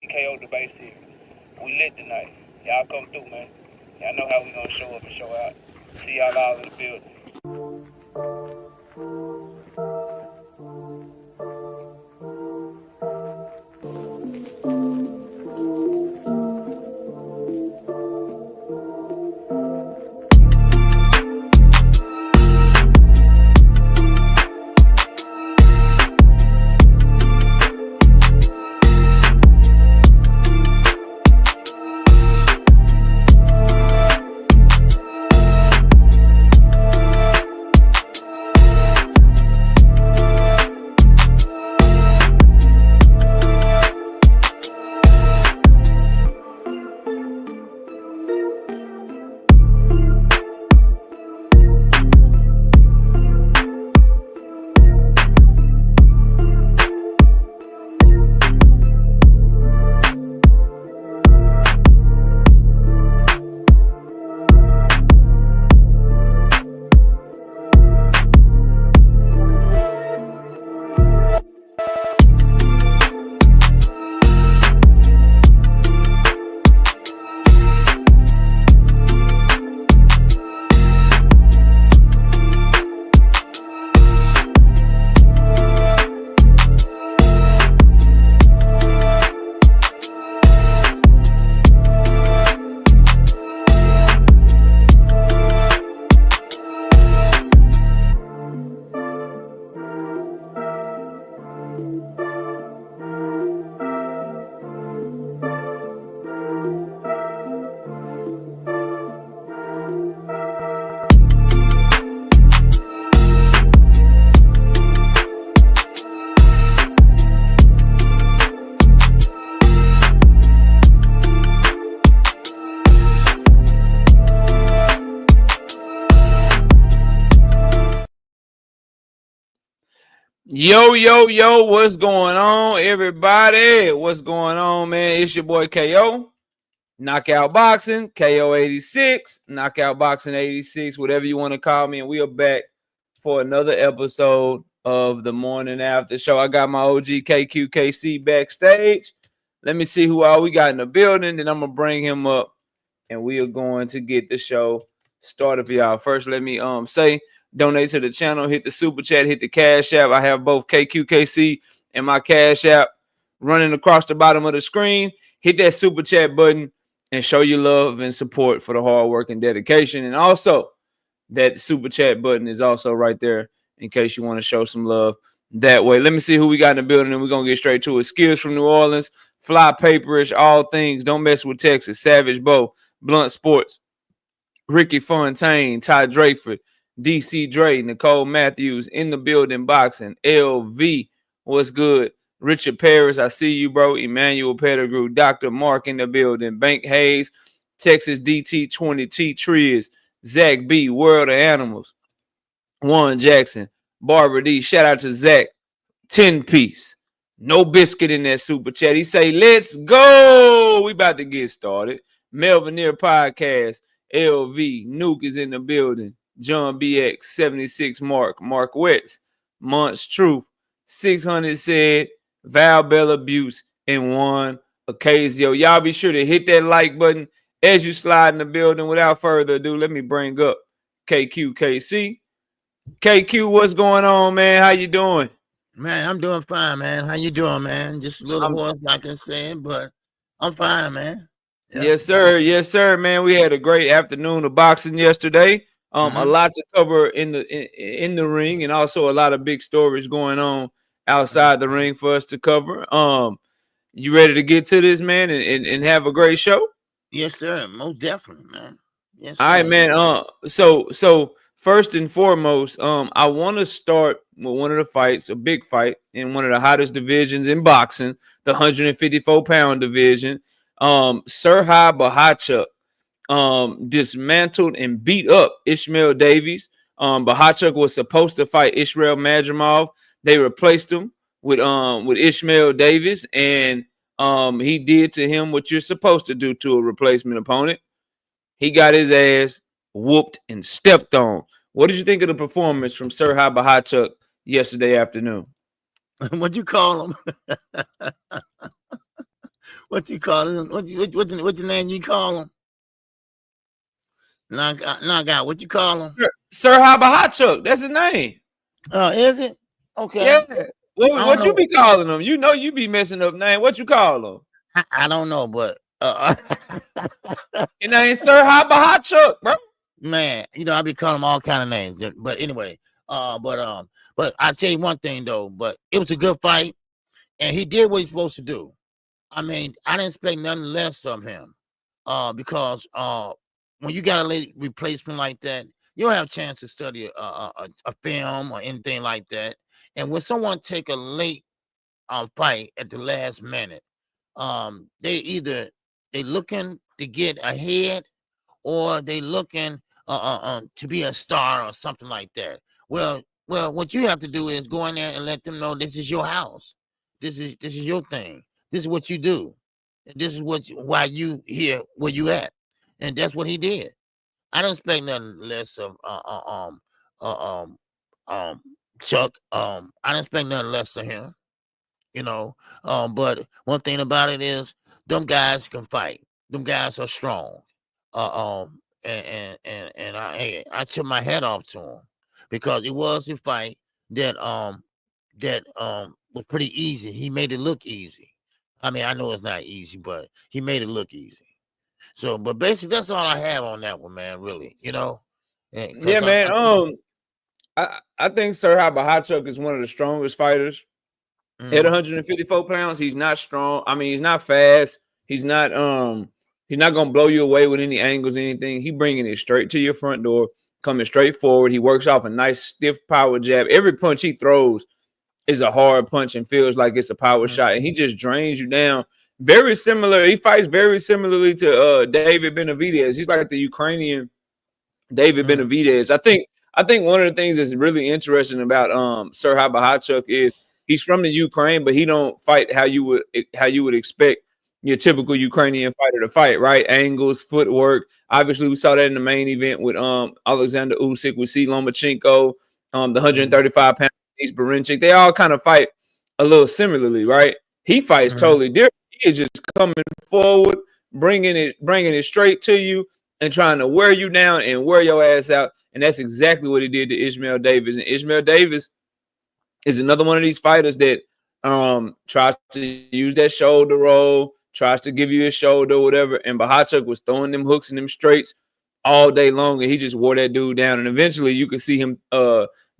KO debate series. We lit tonight. Y'all come through, man. Y'all know how we gonna show up and show out. See y'all all in the building. Yo, what's going on, everybody? What's going on, man? It's your boy KO, Knockout Boxing, KO 86, Knockout Boxing 86, whatever you want to call me. And we are back for another episode of the Morning After Show. I got my OG KQKC backstage. Let me see who all we got in the building. Then I'm going to bring him up, and we are going to get the show started for y'all. First, let me say, donate to the channel, hit the super chat, hit the cash app. I have both KQKC and my cash app running across the bottom of the screen. Hit that super chat button and show your love and support for the hard work and dedication. And also, that super chat button is also right there in case you want to show some love that way. Let me see who we got in the building, and we're going to get straight to it. Skills from New Orleans, Fly Paperish, All Things, Don't Mess with Texas, Savage Bo, Blunt Sports, Ricky Fontaine, Ty Drayford, DC Dre, Nicole Matthews in the building, boxing. LV, what's good? Richard Paris, I see you, bro. Emmanuel Pettigrew, Dr. Mark in the building. Bank Hayes, Texas DT20, T Triz, Zach B, World of Animals. Warren Jackson, Barbara D. Shout out to Zach. 10-piece. No biscuit in that super chat. He say, let's go. We about to get started. Melvin Podcast. LV, Nuke is in the building. John BX, 76 Mark Wetz, Monts Truth, 600 said, Val Bell Abuse, and one Ocasio. Y'all be sure to hit that like button as you slide in the building. Without further ado, let me bring up KQKC. KQ, what's going on, man? How you doing? Man, I'm doing fine, man. How you doing, man? Just a little hoarse, like I said, but I'm fine, man. Yeah. Yes, sir, man. We had a great afternoon of boxing yesterday. A lot to cover in the ring, and also a lot of big stories going on outside the ring for us to cover. You ready to get to this, man, and have a great show? Yes, sir. Most definitely, man. Yes, sir. All right, man. So first and foremost, I want to start with one of the fights, a big fight in one of the hottest divisions in boxing, the 154-pound division. Serhai Bahachuk dismantled and beat up Ishmael Davies. Bahachuk was supposed to fight Israel Madrimov. They replaced him with Ishmael Davies, and he did to him what you're supposed to do to a replacement opponent. He got his ass whooped and stepped on. What did you think of the performance from Serhai Bahachuk yesterday afternoon? What'd you call him? What you call him? What the name you call him? Knockout. What you call him? Sir Habahachuk. That's his name. Oh, is it? Okay. Yeah. What you be calling him? You know you be messing up name. What you call him? I don't know, but your name Sir Habahachuk, bro. Man, you know I be calling him all kind of names. But anyway, but I tell you one thing though. But it was a good fight, and he did what he's supposed to do. I mean, I didn't expect nothing less of him, because when you got a late replacement like that, you don't have a chance to study a film or anything like that. And when someone take a late fight at the last minute, they looking to get ahead, or they looking to be a star or something like that. Well, what you have to do is go in there and let them know this is your house, this is your thing, this is what you do, and this is why you here where you at, and that's what he did. I don't expect nothing less of Chuck. I don't expect nothing less of him. You know, but one thing about it is them guys can fight. Them guys are strong. And I took my hat off to him because it was a fight that was pretty easy. He made it look easy. I mean, I know it's not easy, but he made it look easy. So, but basically, that's all I have on that one, man. Really, you know. Yeah, man. I think Sir Habahachuk is one of the strongest fighters. At 154 pounds, he's not strong. I mean, he's not fast. He's not gonna blow you away with any angles, anything. He bringing it straight to your front door, coming straight forward. He works off a nice stiff power jab. Every punch he throws is a hard punch and feels like it's a power shot, and he just drains you down. Very similar. He fights very similarly to David Benavidez. He's like the Ukrainian David Benavidez. I think one of the things that's really interesting about Sir Habahachuk is he's from the Ukraine, but he don't fight how you would expect your typical Ukrainian fighter to fight, right? Angles, footwork. Obviously, we saw that in the main event with Oleksandr Usyk. We see Lomachenko, the 135-pound Barinchik. They all kind of fight a little similarly, right? He fights totally different. He is just coming forward, bringing it straight to you and trying to wear you down and wear your ass out. And that's exactly what he did to Ishmael Davis. And Ishmael Davis is another one of these fighters that tries to use that shoulder roll, tries to give you a shoulder or whatever. And Bahachuk was throwing them hooks and them straights all day long, and he just wore that dude down. And eventually you could see him,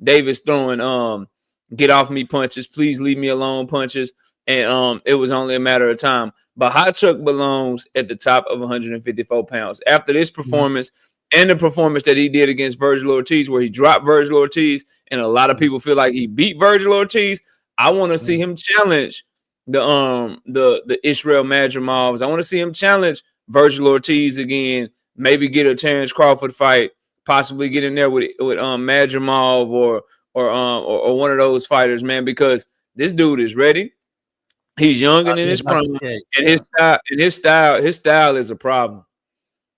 Davis throwing get off me punches, please leave me alone punches. And it was only a matter of time. Bahachuk belongs at the top of 154 pounds. After this performance and the performance that he did against Virgil Ortiz, where he dropped Virgil Ortiz, and a lot of people feel like he beat Virgil Ortiz, I want to see him challenge the Israel Madrimovs. I want to see him challenge Virgil Ortiz again, maybe get a Terrence Crawford fight, possibly get in there with Madrimov or one of those fighters, man, because this dude is ready. He's young and in his prime, and his style is a problem.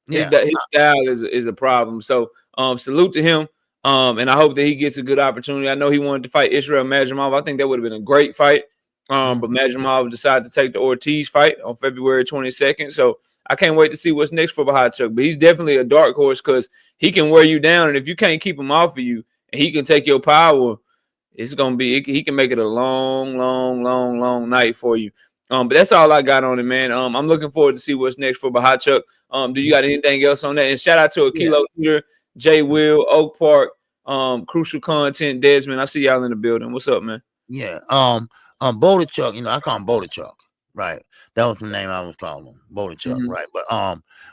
His style is a problem. So salute to him. And I hope that he gets a good opportunity. I know he wanted to fight Israel Madrimov. I think that would have been a great fight. But Madrimov decided to take the Ortiz fight on February 22nd. So I can't wait to see what's next for Bahachuk. But he's definitely a dark horse because he can wear you down. And if you can't keep him off of you and he can take your power, it's going to be, he can make it a long night for you. But that's all I got on it, man. I'm looking forward to see what's next for Bahachuk. Do you got anything else on that? And shout out to a Kilo Leader, Jay Will, Oak Park, Crucial Content, Desmond. I see y'all in the building. What's up, man? Yeah. Boulderchuck, you know, I call him Boulderchuck, right? That was the name I was calling him, Boulderchuck, right?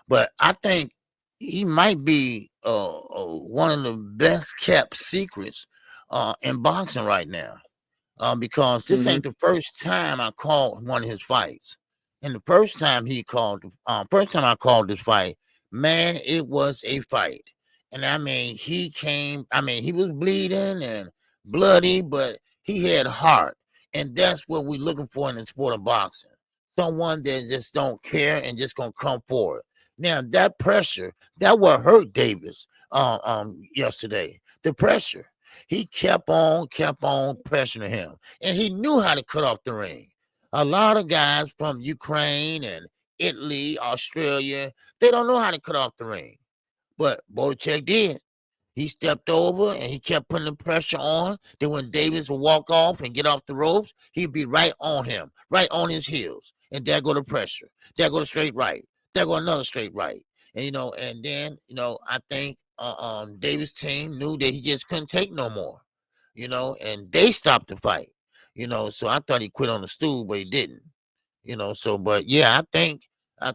But I think he might be one of the best kept secrets in boxing right now. Because this ain't the first time I called one of his fights. And the first time I called this fight, man, it was a fight. And I mean, he was bleeding and bloody, but he had heart. And that's what we're looking for in the sport of boxing. Someone that just don't care and just gonna come forward. Now that pressure, that what hurt Davis yesterday. The pressure. He kept on pressuring him, and he knew how to cut off the ring. A lot of guys from Ukraine and Italy, Australia, they don't know how to cut off the ring. But Belichick did. He stepped over and he kept putting the pressure on. Then when Davis would walk off and get off the ropes, he'd be right on him, right on his heels. And there go the pressure. There go the straight right. There go another straight right. And and then I think Davis' team knew that he just couldn't take no more. And they stopped the fight. So I thought he quit on the stool, but he didn't. So but yeah, I think we're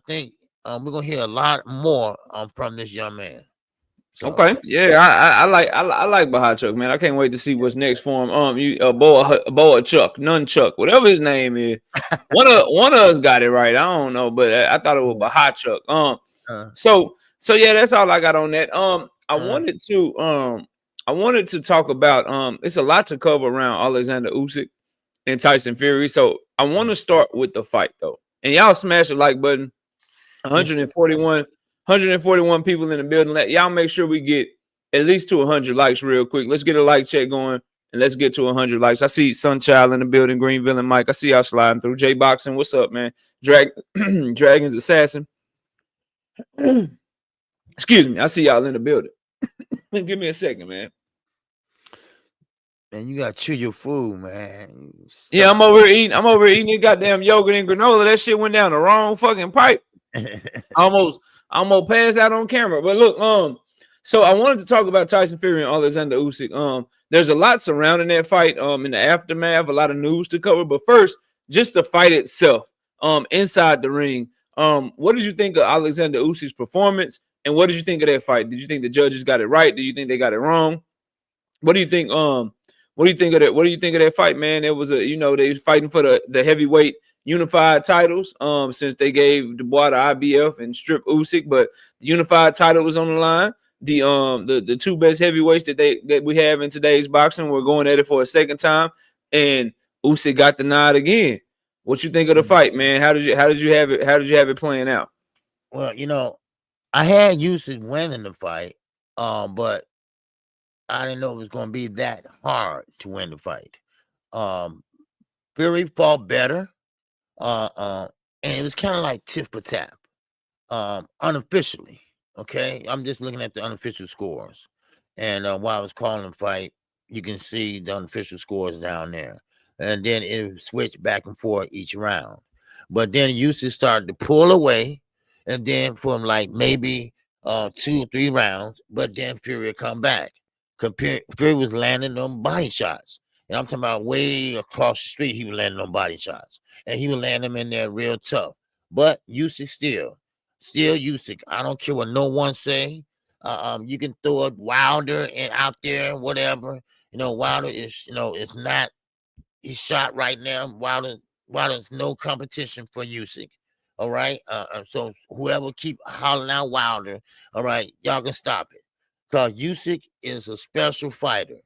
gonna hear a lot more from this young man. So, Okay, yeah, I like Bahachuk, man. I can't wait to see what's next for him. You Boa Chuck, Nunchuck, whatever his name is. One of us got it right. I don't know, but I thought it was Bahachuk. So yeah, that's all I got on that. I wanted to talk about it's a lot to cover around Oleksandr Usyk and Tyson Fury. So I want to start with the fight though, and y'all smash the like button. 141 people in the building. Y'all make sure we get at least to 100 likes real quick. Let's get a like check going and let's get to 100 likes. I see Sunchild in the building, Greenville and Mike. I see y'all sliding through. J Boxing, what's up, man? Dragons Assassin. Excuse me. I see y'all in the building. Give me a second, man. Man, you gotta chew your food, man. Yeah, I'm over here eating this goddamn yogurt and granola. That shit went down the wrong fucking pipe. almost passed out on camera. But look, so I wanted to talk about Tyson Fury and Oleksandr Usyk. There's a lot surrounding that fight. In the aftermath, a lot of news to cover. But first, just the fight itself. Inside the ring. What did you think of Oleksandr Usyk's performance? And what did you think of that fight? Did you think the judges got it right? Do you think they got it wrong? What do you think? What do you think of that? What do you think of that fight, man? It was they was fighting for the heavyweight unified titles. Since they gave Dubois the IBF and stripped Usyk, but the unified title was on the line. The two best heavyweights that we have in today's boxing were going at it for a second time, and Usyk got the nod again. What you think of the fight, man? How did you have it? How did you have it playing out? Well, I had Usyk winning the fight, but I didn't know it was going to be that hard to win the fight. Fury fought better, and it was kind of like tit for tat, unofficially. Okay, I'm just looking at the unofficial scores, and while I was calling the fight, you can see the unofficial scores down there, and then it switched back and forth each round. But then Usyk started to pull away, and then from like maybe 2 or 3 rounds, but then Fury would come back. Fury was landing on body shots. And I'm talking about way across the street, he was landing on body shots. And he would land them in there real tough. But Usyk still Usyk. I don't care what no one say. You can throw a Wilder and out there, whatever. Wilder is, it's not his shot right now. Wilder's no competition for Usyk. All right. So whoever keep hollering out Wilder, all right, y'all can stop it. Because Usyk is a special fighter.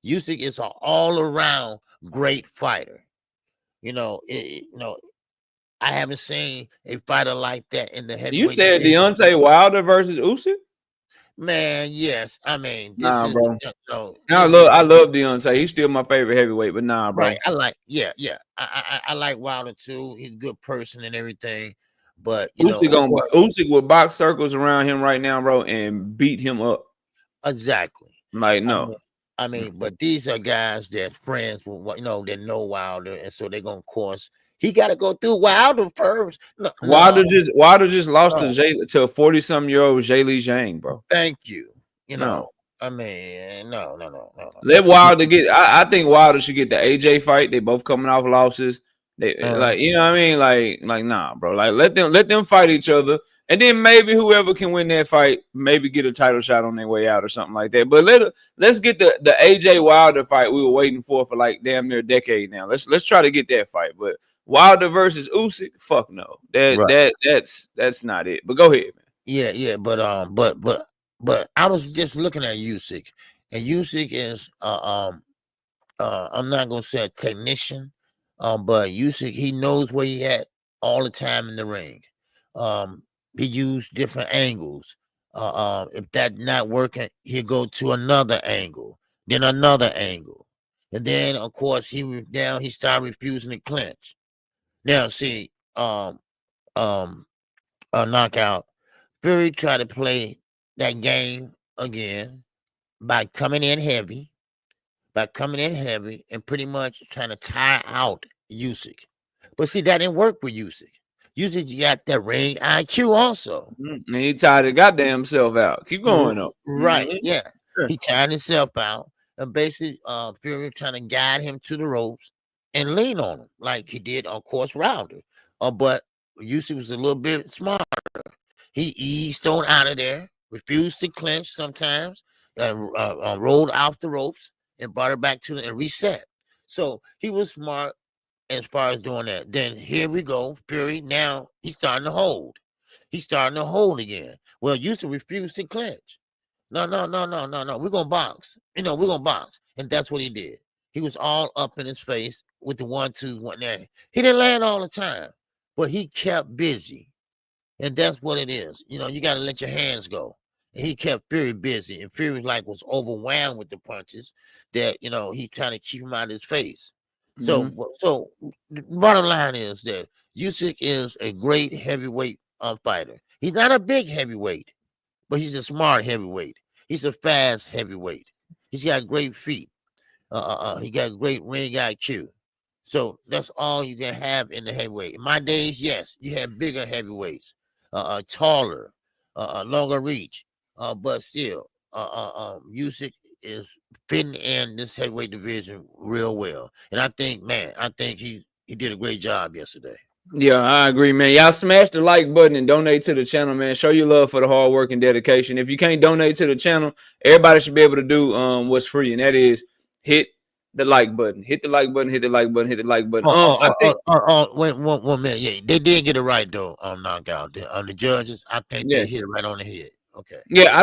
Usyk is an all-around great fighter. I haven't seen a fighter like that in the heavyweight. You said Deontay Wilder versus Usyk? Man, yes. I mean, this bro. I love Deontay. He's still my favorite heavyweight, but nah, bro. Right. I like Wilder too. He's a good person and everything. But Usyk will box circles around him right now, bro, and beat him up. Exactly. Like, no. I mean, but these are guys that friends with, that know Wilder, and so they're gonna course. He got to go through Wilder first. Wilder just lost to 40-something-year-old Zhilei Zhang, bro. Thank you. I mean, no. Let Wilder get. I think Wilder should get the AJ fight. They both coming off losses. They like, you know what I mean? Like, nah, bro. Like, let them fight each other. And then maybe whoever can win that fight, maybe get a title shot on their way out or something like that. But let's get the AJ Wilder fight we were waiting for like damn near a decade now. Let's try to get that fight. But Wilder versus Usyk, fuck no. That's not it. But go ahead, man. Yeah. But I was just looking at Usyk, and Usyk is I'm not gonna say a technician, but Usyk, he knows where he at all the time in the ring. He used different angles. If that's not working, he'll go to another angle, then another angle. And then, of course, he started refusing to clinch. Now, see, knockout. Fury tried to play that game again by coming in heavy, and pretty much trying to tire out Usyk. But see, that didn't work with Usyk. Usyk got that ring IQ also. And he tired his goddamn self out. Keep going though. Right, yeah. Sure. He tired himself out. And basically, Fury trying to guide him to the ropes and lean on him like he did on course Wilder. But Usyk was a little bit smarter. He eased on out of there, refused to clinch sometimes, rolled off the ropes and brought it back to and reset. So he was smart as far as doing that. Then here we go, Fury. Now he's starting to hold. He's starting to hold again. Well, Usyk refused to clinch. No. We're gonna box. We're gonna box, and that's what he did. He was all up in his face with the 1-2 one there. He didn't land all the time, but he kept busy. And that's what it is. You got to let your hands go. And he kept Fury busy. And Fury was overwhelmed with the punches that, he's trying to keep him out of his face. So the bottom line is that Usyk is a great heavyweight fighter. He's not a big heavyweight, but he's a smart heavyweight. He's a fast heavyweight. He's got great feet. He got great ring IQ. So that's all you can have in the heavyweight. In my days, yes, you had bigger heavyweights. Taller, longer reach, but still, Usyk is fitting in this heavyweight division real well, and I think he did a great job yesterday. Yeah, I agree, man. Y'all smash the like button and donate to the channel, man. Show your love for the hard work and dedication. If you can't donate to the channel, everybody should be able to do what's free, and that is hit the like button. Hit the like button. Hit the like button. Hit the like button. Wait, 1 minute. Yeah, they did get it right though. Knockout. The judges, I think they hit it right on the head. Okay. Yeah, I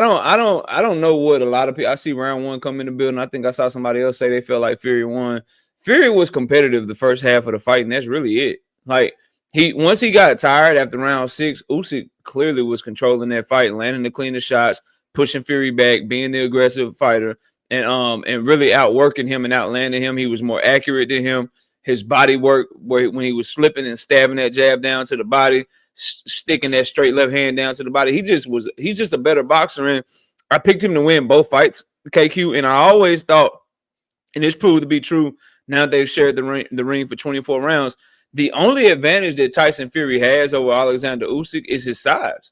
don't know what a lot of people. I see round one come in the building. I think I saw somebody else say they felt like Fury won. Fury was competitive the first half of the fight, and that's really it. Like once he got tired after round 6, Usyk clearly was controlling that fight, landing the cleaner shots, pushing Fury back, being the aggressive fighter, and really outworking him and outlanding him. He was more accurate than him. His body work, when he was slipping and stabbing that jab down to the body, sticking that straight left hand down to the body, he's just a better boxer. And I picked him to win both fights, KQ. And I always thought, and it's proved to be true now they've shared the ring for 24 rounds. The only advantage that Tyson Fury has over Oleksandr Usyk is his size.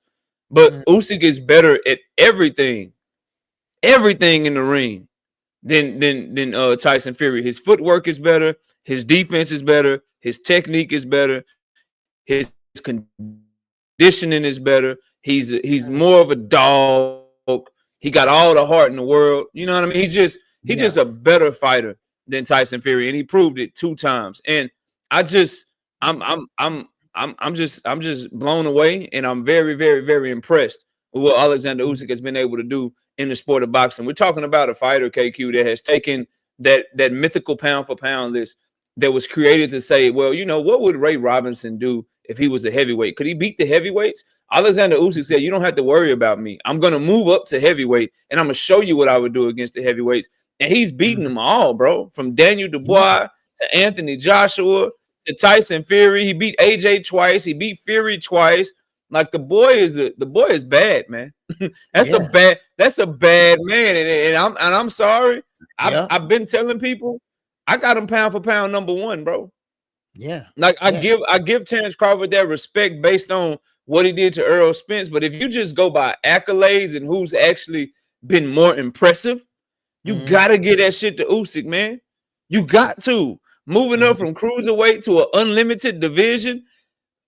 But Usyk is better at everything in the ring than Tyson Fury. His footwork is better. His defense is better. His technique is better. His conditioning is better. He's more of a dog. He got all the heart in the world. You know what I mean? He's just a better fighter than Tyson Fury, and he proved it 2 times. And I'm just blown away, and I'm very, very, very impressed with what Oleksandr Usyk has been able to do in the sport of boxing. We're talking about a fighter, KQ, that has taken that mythical pound for pound list that was created to say, well, what would Ray Robinson do if he was a heavyweight? Could he beat the heavyweights? Oleksandr Usyk said, you don't have to worry about me. I'm going to move up to heavyweight, and I'm going to show you what I would do against the heavyweights. And he's beating them all, bro, from Daniel Dubois to Anthony Joshua to Tyson Fury. He beat AJ twice. He beat Fury twice. Like the boy is bad, man. That's a bad man. And I'm sorry. I've been telling people I got him pound for pound number 1, bro. Yeah. Like I give Terrence Crawford that respect based on what he did to Errol Spence. But if you just go by accolades and who's actually been more impressive, you gotta get that shit to Usyk, man. You got to. Moving up from cruiserweight to an unlimited division.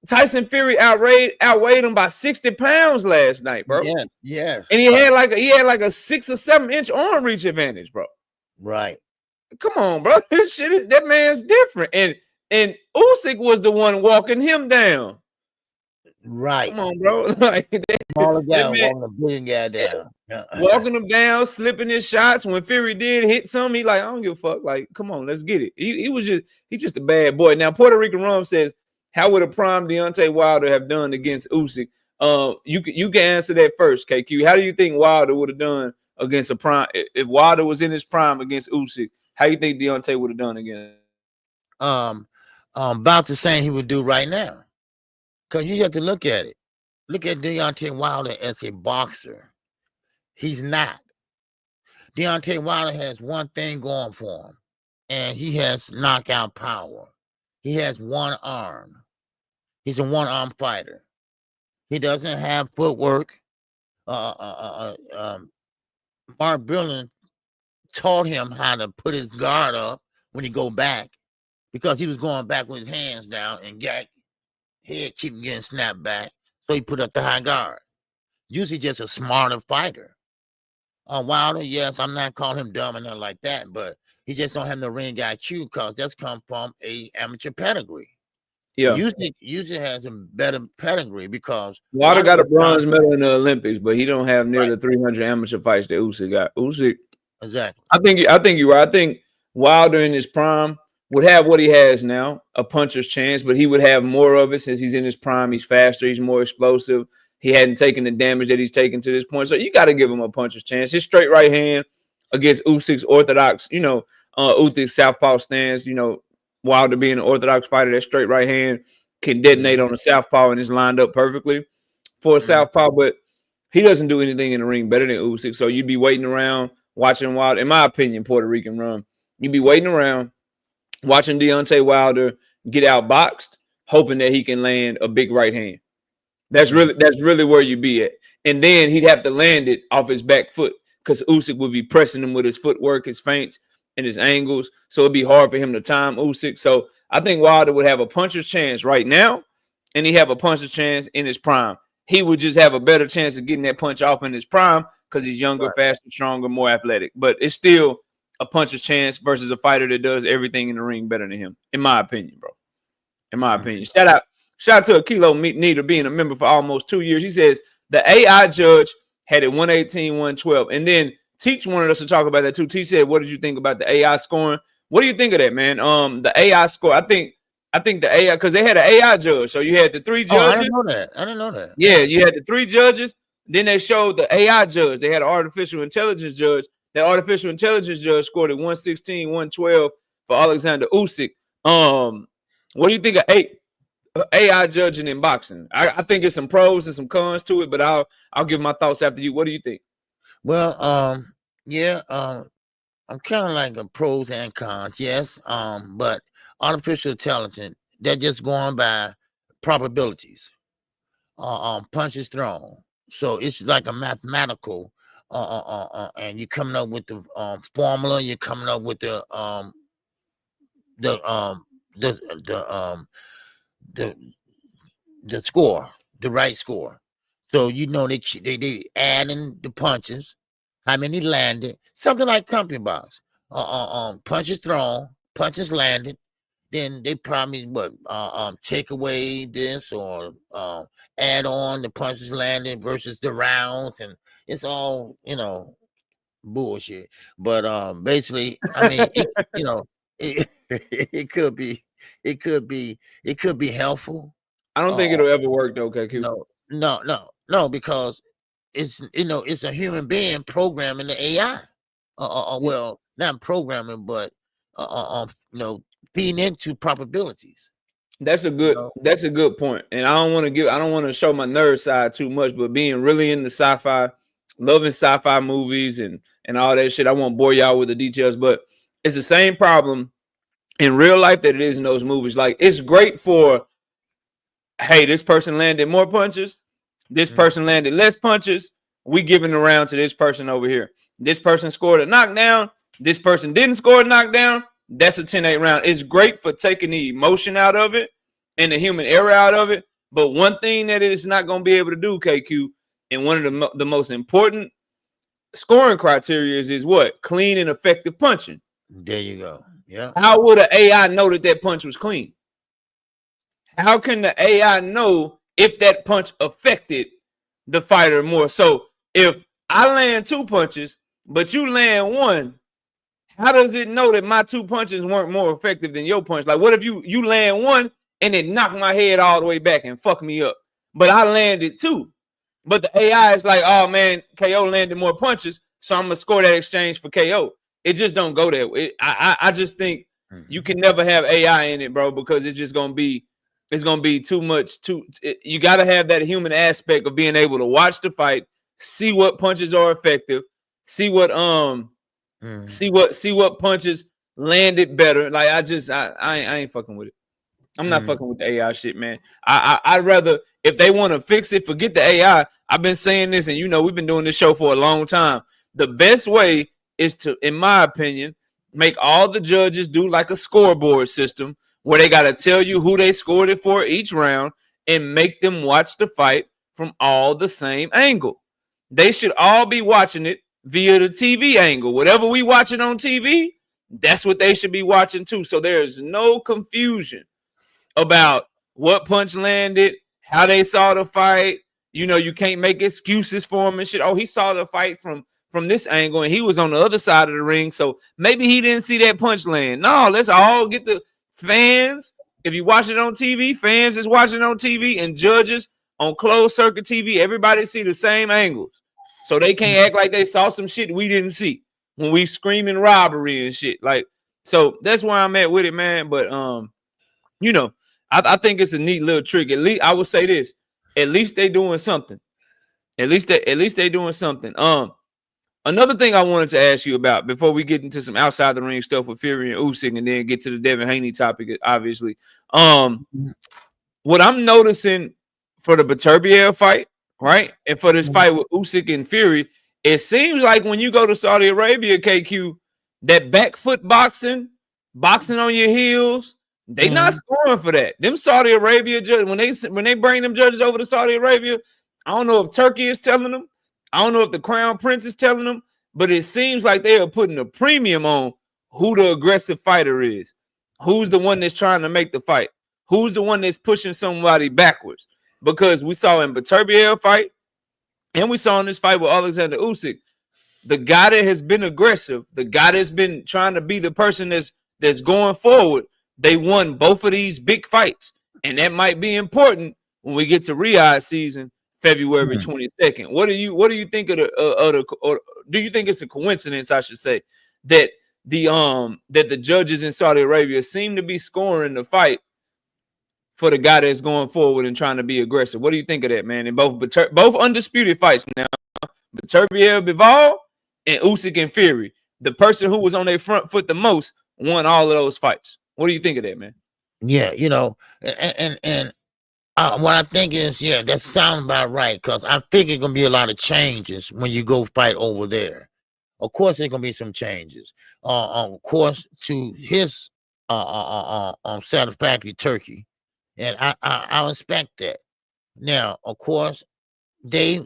Tyson Fury outweighed him by 60 pounds last night, bro. Yes. And he had like a 6 or 7 inch arm reach advantage, bro. Right. Come on, bro. That man's different. And Usyk was the one walking him down. Right. Come on, bro. Like smaller guy walking the big guy down. Walking him down, slipping his shots. When Fury did hit some, he like, I don't give a fuck. Like, come on, let's get it. He's just a bad boy. Now, Puerto Rican Rum says, how would a prime Deontay Wilder have done against Usyk? You can answer that first, KQ. How do you think Wilder would have done against a prime? If Wilder was in his prime against Usyk, how you think Deontay would have done against? about the same he would do right now. Because you have to look at it. Look at Deontay Wilder as a boxer. He's not. Deontay Wilder has one thing going for him, and he has knockout power. He has one arm. He's a one-arm fighter. He doesn't have footwork. Mark Brilliant taught him how to put his guard up when he go back, because he was going back with his hands down and head keep getting snapped back. So he put up the high guard. Usually just a smarter fighter. Wilder, yes, I'm not calling him dumb and nothing like that, but he just don't have the ring IQ because that's come from a amateur pedigree. Yeah. Usyk has a better pedigree because Wilder got a bronze medal in the Olympics, but he don't have near the 300 amateur fights that Usyk got. Usyk, exactly. I think you're right. I think Wilder in his prime would have what he has now, a puncher's chance, but he would have more of it since he's in his prime. He's faster. He's more explosive. He hadn't taken the damage that he's taken to this point. So you got to give him a puncher's chance. His straight right hand against Usyk's orthodox, Usyk's southpaw stance, Wilder being an orthodox fighter, that straight right hand can detonate on a southpaw and is lined up perfectly for a southpaw, but he doesn't do anything in the ring better than Usyk. So you'd be waiting around watching Wilder, in my opinion, Puerto Rican rum. You'd be waiting around watching Deontay Wilder get outboxed, hoping that he can land a big right hand. That's really where you be at. And then he'd have to land it off his back foot because Usyk would be pressing him with his footwork, his feints, and his angles. So it'd be hard for him to time Usyk. So I think Wilder would have a puncher's chance right now, and he have a puncher's chance in his prime. He would just have a better chance of getting that punch off in his prime because he's younger, faster, stronger, more athletic. But it's still a puncher's chance versus a fighter that does everything in the ring better than him, in my opinion, bro. In my opinion. Shout out to Akilo Nita being a member for almost 2 years. He says the AI judge had it 118, 112. And then Teach wanted us to talk about that too. Teach said, what did you think about the AI scoring? What do you think of that, man? The AI score, I think the AI, because they had an AI judge. So you had the 3 judges. I didn't know that. Yeah, you had the 3 judges. Then they showed the AI judge. They had an artificial intelligence judge. That artificial intelligence judge scored at 116, 112 for Oleksandr Usyk. What do you think of AI judging in boxing? I think there's some pros and some cons to it, but I'll give my thoughts after you. What do you think? Well, I'm kind of like a pros and cons, yes. But artificial intelligence, they're just going by probabilities. Punches thrown. So it's like a mathematical, and you're coming up with the formula. You're coming up with the score, the right score. So they adding the punches, how many landed, something like company box. Punches thrown, punches landed. Then they probably take away this or add on the punches landed versus the rounds, and it's all bullshit. But basically, I mean, it could be helpful. I don't think it'll ever work though, KQ. No, because it's a human being programming the AI. Well, not programming, but feeding into probabilities. That's a good point. And I don't want to show my nerd side too much, but being really into sci-fi, loving sci-fi movies and all that shit, I won't bore y'all with the details, but it's the same problem in real life that it is in those movies. Like, it's great for, hey, this person landed more punches, this person landed less punches, we giving the round to this person over here. This person scored a knockdown, this person didn't score a knockdown, that's a 10-8 round. It's great for taking the emotion out of it and the human error out of it. But one thing that it's not going to be able to do, KQ, and one of the most important scoring criteria is what? Clean and effective punching. There you go. Yeah. How would an AI know that punch was clean? How can the AI know if that punch affected the fighter more? So if I land 2 punches, but you land 1, how does it know that my 2 punches weren't more effective than your punch? Like, what if you land 1 and it knocked my head all the way back and fucked me up, but I landed 2? But the AI is like, oh man, KO landed more punches, so I'm gonna score that exchange for KO. It just don't go that way. I just think You can never have AI in it, bro, because it's just gonna be too much. You got to have that human aspect of being able to watch the fight, see what punches are effective, see what punches landed better. Like I ain't fucking with it. I'm not fucking with the AI shit, man. I'd rather, if they want to fix it, forget the AI. I've been saying this, and we've been doing this show for a long time. The best way is to, in my opinion, make all the judges do like a scoreboard system where they got to tell you who they scored it for each round and make them watch the fight from all the same angle. They should all be watching it via the TV angle. Whatever we watching on TV, that's what they should be watching too. So there's no confusion about what punch landed, how they saw the fight. You can't make excuses for him and shit. Oh, he saw the fight from this angle and he was on the other side of the ring, so maybe he didn't see that punch land. No, let's all get the fans. If you watch it on TV, fans is watching on TV, and judges on closed circuit TV, everybody see the same angles. So they can't act like they saw some shit we didn't see when we screaming robbery and shit. Like, so that's where I'm at with it, man. But I think it's a neat little trick. At least I would say this. At least they doing something. At least they doing something. Another thing I wanted to ask you about before we get into some outside the ring stuff with Fury and Usyk, and then get to the Devin Haney topic, obviously. What I'm noticing for the Beterbiev fight, right, and for this fight with Usyk and Fury, it seems like when you go to Saudi Arabia, KQ, that back foot boxing on your heels, they not scoring for that. Them Saudi Arabia judges, when they bring them judges over to Saudi Arabia, I don't know if Turkey is telling them. I don't know if the Crown Prince is telling them, but it seems like they are putting a premium on who the aggressive fighter is. Who's the one that's trying to make the fight? Who's the one that's pushing somebody backwards? Because we saw in Beterbiev fight, and we saw in this fight with Oleksandr Usyk, the guy that has been aggressive, the guy that's been trying to be the person that's going forward, they won both of these big fights. And that might be important when we get to Riyadh season, February 22nd. What do you think of or do you think it's a coincidence, I should say, that the judges in Saudi Arabia seem to be scoring the fight for the guy that's going forward and trying to be aggressive? What do you think of that, man? In both undisputed fights now, Beterbiev Bivol and Usyk and Fury, the person who was on their front foot the most won all of those fights. What do you think of that, man? Yeah, and what I think is, that sounds about right, because I think it's gonna be a lot of changes when you go fight over there. Of course, there's gonna be some changes. Of course, to his satisfactory Turkey, and I respect that. Now, of course, they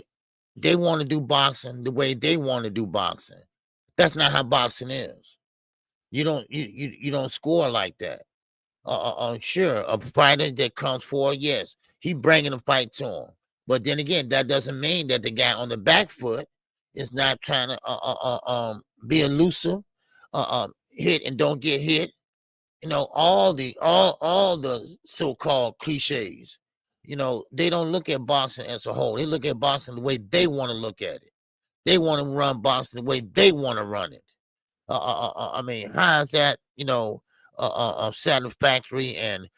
want to do boxing the way they want to do boxing. That's not how boxing is. You don't score like that. Sure, a fighter that comes forward, yes, he bringing a fight to him. But then again, that doesn't mean that the guy on the back foot is not trying to be elusive, hit and don't get hit. All the so-called cliches. They don't look at boxing as a whole. They look at boxing the way they want to look at it. They want to run boxing the way they want to run it. I mean, how is that, satisfactory and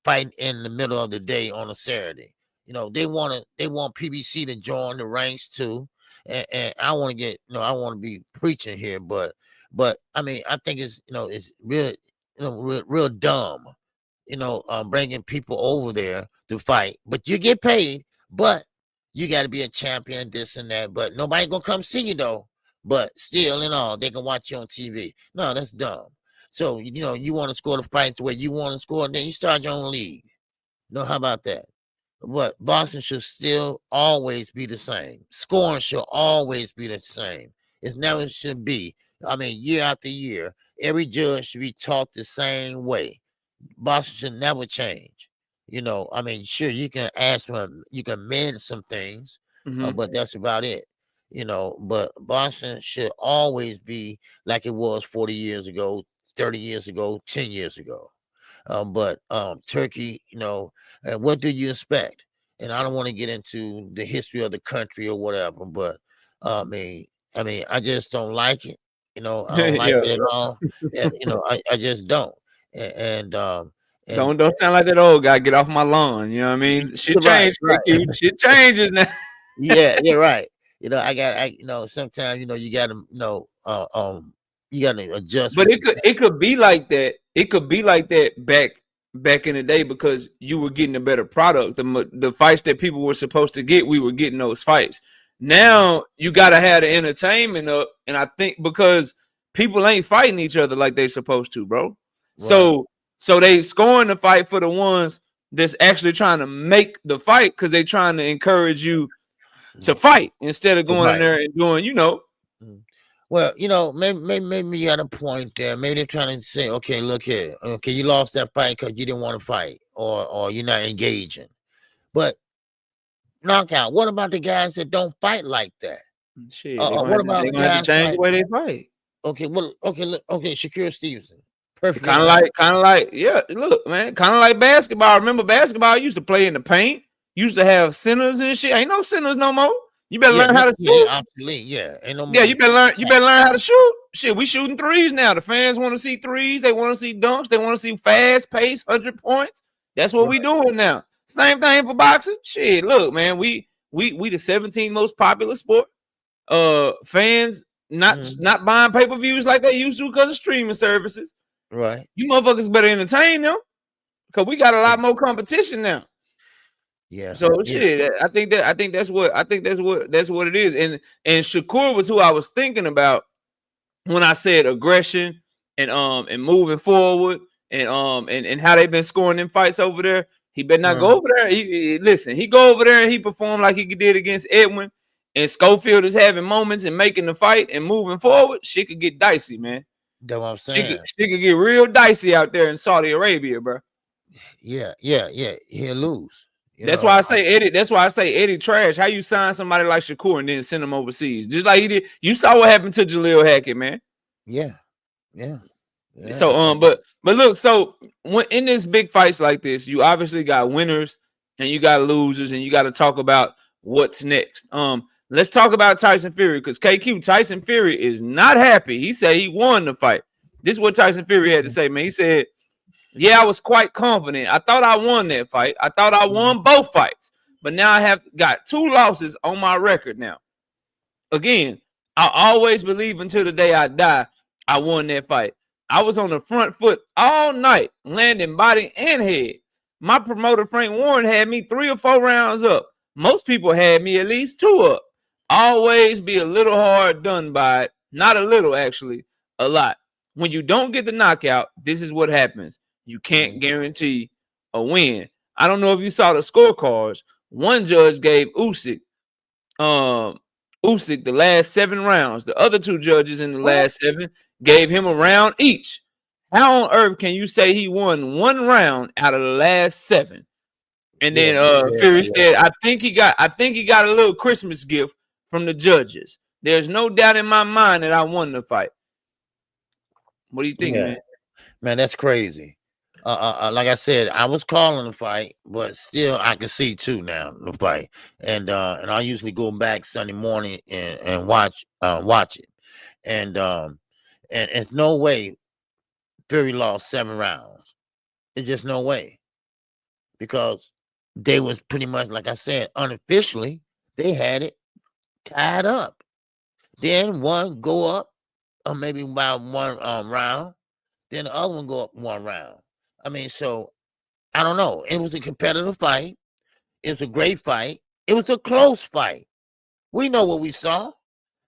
fighting in the middle of the day on a Saturday? They want PBC to join the ranks too, and I want to get, I want to be preaching here, but I mean, I think it's, it's real dumb, bringing people over there to fight, but you get paid, but you got to be a champion, this and that, but nobody gonna come see you though. But still, they can watch you on TV. No, that's dumb. So, you want to score the fights the way you want to score, then you start your own league. How about that? But boxing should still always be the same. Scoring should always be the same. It never should be. I mean, year after year, every judge should be taught the same way. Boxing should never change. I mean, sure, you can ask them, you can mend some things, but that's about it. But boxing should always be like it was 40 years ago, 30 years ago, 10 years ago. But Turkey, what do you expect? And I don't want to get into the history of the country or whatever, but I mean, I just don't like it. You know, I don't like Yeah. it at all. And, you know, I just don't. And Don't sound like that old guy. Get off my lawn. You know what I mean? Shit right, changed. right. Shit changes now. Yeah, you're right. You know, you know, sometimes, you know, you gotta, you gotta adjust But what you say. it could be like that. It could be like that back in the day because you were getting a better product. The fights that people were supposed to get, we were getting those fights. Now you gotta have the entertainment up, and I think because people ain't fighting each other like they supposed to, bro. Right. So they scoring the fight for the ones that's actually trying to make the fight because they trying to encourage you to fight instead of going in Right. there and doing, you know. Well, you know, maybe you got a point there. Maybe they're trying to say, okay, look here, okay, you lost that fight because you didn't want to fight, or you're not engaging. But knockout. What about the guys that don't fight like that? Shit, What they're about gonna have to guys change like? the way they fight. Okay, well, okay, Shakur Stevenson, perfect. Kind of like, yeah. Look, man, kind of like basketball. Remember, basketball used to play in the paint. Used to have centers and shit. Ain't no centers no more. You better learn how to shoot. Yeah, obsolete. Yeah, ain't no more. Yeah, you better learn how to shoot. Shit, we shooting threes now. The fans want to see threes. They want to see dunks. They want to see fast pace, 100 points. That's what we doing now. Same thing for boxing. Shit, look, man, we the 17th most popular sport. Fans not buying pay-per-views like they used to because of streaming services. Right. You motherfuckers better entertain them because we got a lot more competition now. Yeah. So shit, I think that's what it is. And Shakur was who I was thinking about when I said aggression and moving forward and how they've been scoring in fights over there. He better not go over there. He go over there and he performed like he did against Edwin. And Schofield is having moments and making the fight and moving forward. Shit could get dicey, man. That's what I'm saying. She could get real dicey out there in Saudi Arabia, bro. Yeah. He'll lose. That's why I say Eddie. That's why I say Eddie trash. How you sign somebody like Shakur and then send him overseas, just like he did? You saw what happened to Jaleel Hackett, man. Yeah. So but look, so when in this big fights like this, you obviously got winners and you got losers, and you got to talk about what's next. Let's talk about Tyson Fury because Tyson Fury is not happy. He said he won the fight. This is what Tyson Fury had to say, man. He said, yeah, I was quite confident. I thought I won that fight. I thought I won both fights. But now I have got 2 losses on my record now. Again, I always believe until the day I die, I won that fight. I was on the front foot all night, landing body and head. My promoter, Frank Warren, had me 3 or 4 rounds up. Most people had me at least 2 up. Always be a little hard done by it. Not a little, actually, a lot. When you don't get the knockout, this is what happens. You can't guarantee a win. I don't know if you saw the scorecards. One judge gave Usyk the last 7 rounds. The other 2 judges in the last 7 gave him a round each. How on earth can you say he won 1 round out of the last 7? And then Fury said, I think he got a little Christmas gift from the judges. There's no doubt in my mind that I won the fight. What do you think, man? Man, that's crazy. Like I said, I was calling the fight, but still I can see too now the fight. And I usually go back Sunday morning and watch it. And it's no way Fury lost 7 rounds. It's just no way. Because they was pretty much, like I said, unofficially, they had it tied up. Then one go up, or maybe by 1 round. Then the other one go up 1 round. I mean, so I don't know. It was a competitive fight. It was a great fight. It was a close fight. We know what we saw.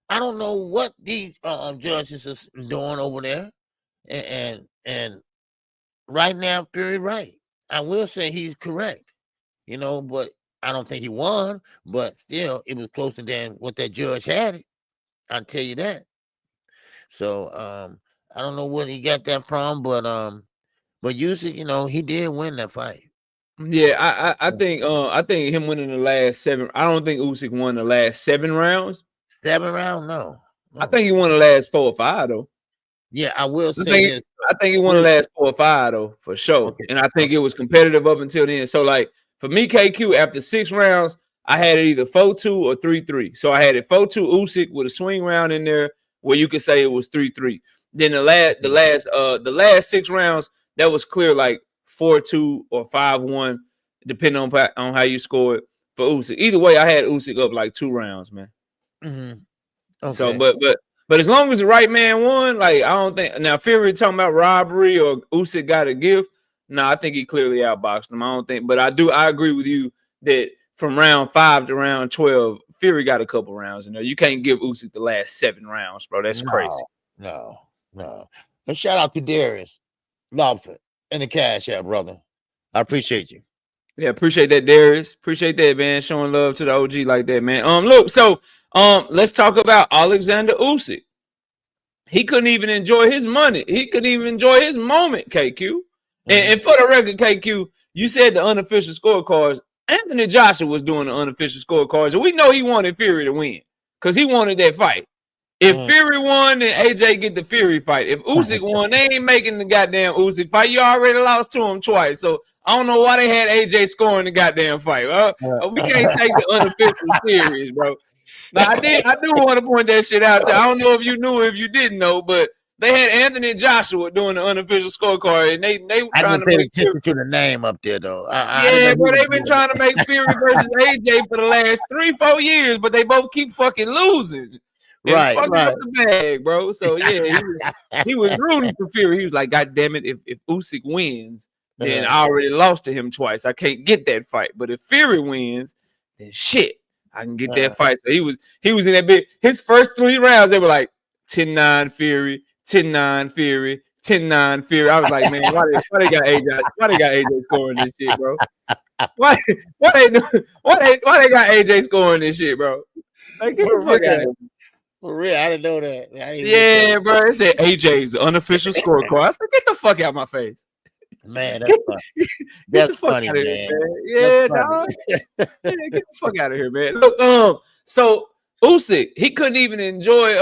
I don't know what these judges are doing over there. And right now, Fury right. I will say he's correct. But I don't think he won. But still, it was closer than what that judge had it. I'll tell you that. So I don't know what he got that from, but Usyk, he did win that fight. Yeah, I think him winning the last 7. I don't think Usyk won the last 7 rounds. 7 rounds, no. I think he won the last 4 or 5 though. Yeah, I will say this. I think he won the last 4 or 5 though, for sure. Okay. And I think it was competitive up until then. So like for me, KQ, after 6 rounds, I had it either 4-2 or 3-3. So I had it 4-2 Usyk with a swing round in there where you could say it was 3-3. Then the last 6 rounds, that was clear like 4-2 or 5-1, depending on how you score it for Usyk. Either way, I had Usyk up like 2 rounds, man. Mm-hmm. Okay. So, but as long as the right man won, like I don't think now Fury talking about robbery or Usyk got a gift. No, I think he clearly outboxed him. I don't think, but I agree with you that from round 5 to round 12, Fury got a couple rounds in there. You can't give Usyk the last 7 rounds, bro. That's crazy. No. And shout out to Darius Lopez and the Cash App, brother. I appreciate you. Yeah, appreciate that, Darius. Appreciate that, man. Showing love to the OG like that, man. Look, so let's talk about Oleksandr Usyk. He couldn't even enjoy his money. He couldn't even enjoy his moment, KQ. Mm-hmm. And for the record, KQ, you said the unofficial scorecards. Anthony Joshua was doing the unofficial scorecards, and we know he wanted Fury to win because he wanted that fight. If Fury won, then AJ get the Fury fight. If Usyk won, they ain't making the goddamn Usyk fight. You already lost to him twice, so I don't know why they had AJ scoring the goddamn fight. We can't take the unofficial serious, bro. Now, I do want to point that shit out to you. I don't know if you knew, if you didn't know, but they had Anthony Joshua doing the unofficial scorecard, and they were trying to make attention to the name up there, though. Bro, they've been trying to make Fury versus AJ for the last 3-4 years, but they both keep fucking losing. Right. Up the bag, bro. So yeah, he was rooting for Fury. He was like, God damn it, if Usyk wins, then I already lost to him twice. I can't get that fight. But if Fury wins, then shit, I can get that fight. So he was in that bit. His first 3 rounds, they were like 10-9 Fury, 10-9 Fury, 10-9 Fury. I was like, man, why they got AJ? Why they got AJ scoring this shit, bro? Why they got AJ scoring this shit, bro? Like, get the fuck out of here. For real, I didn't know that. Yeah, bro. It said AJ's unofficial scorecard. I said, get the fuck out of my face. Man, that's funny. That's funny, man. Here, man. Yeah, dog. Yeah, get the fuck out of here, man. Look, so Usyk, he couldn't even enjoy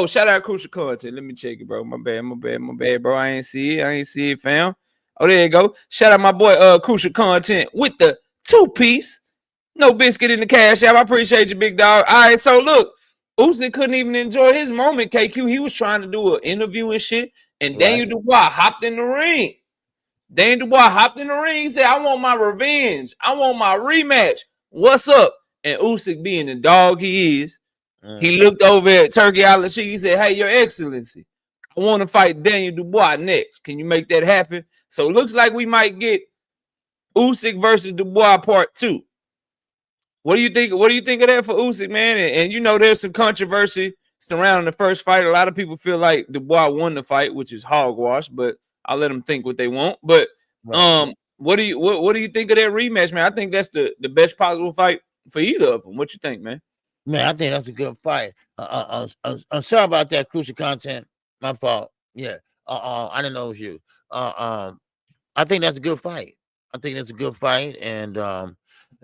shout out Crucial Content. Let me check it, bro. My bad, bro. I ain't see it, fam. Oh, there you go. Shout out my boy Crucial Content with the 2-piece. No biscuit in the Cash App. I appreciate you, big dog. All right, so look. Usyk couldn't even enjoy his moment, KQ. He was trying to do an interview and shit, and Daniel Dubois hopped in the ring. He said, I want my revenge. I want my rematch. What's up? And Usyk, being the dog he is, he looked over at Turkey Island. He said, hey, Your Excellency, I want to fight Daniel Dubois next. Can you make that happen? So it looks like we might get Usyk versus Dubois part 2. What do you think? What do you think of that for Usyk, man? And you know, there's some controversy surrounding the first fight. A lot of people feel like Dubois won the fight, which is hogwash, but I'll let them think what they want. But what do you think of that rematch, man? I think that's the best possible fight for either of them. What you think, man? Man, I think that's a good fight. I'm sorry about that, Crucial Content. My fault. Yeah. I didn't know it was you. I think that's a good fight. And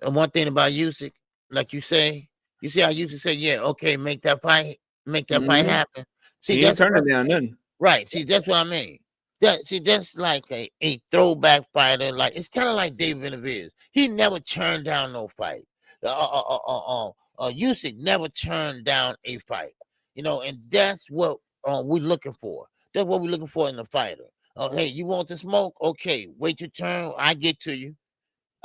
one thing about Usyk, like you say, you see how Usyk said, yeah, okay, make that fight happen. See, that's turning down nothing. Right. See, that's what I mean. That's like a throwback fighter. Like, it's kind of like David Benavidez. He never turned down no fight. Usyk never turned down a fight. You know, and that's what we're looking for. That's what we're looking for in a fighter. Hey, you want to smoke? Okay, wait your turn. I get to you.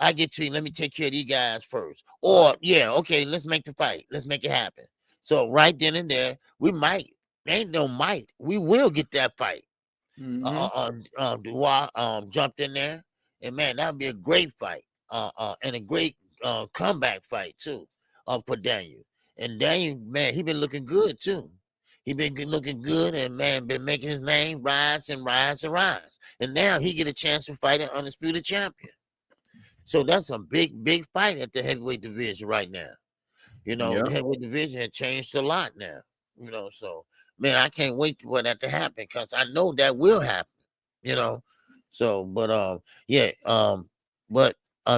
Let me take care of these guys first. Or, yeah, okay, let's make the fight. Let's make it happen. So right then and there, we might. Ain't no might. We will get that fight. Dubois jumped in there. And, man, that would be a great fight. And a great comeback fight, too, for Daniel. And Daniel, man, he been looking good, too. He been looking good and, man, been making his name rise and rise and rise. And now he get a chance to fight an undisputed champion. So that's a big fight at the heavyweight division right now. You know, the heavyweight division has changed a lot now. You know, so, man, I can't wait for that to happen because I know that will happen, you know. So, but,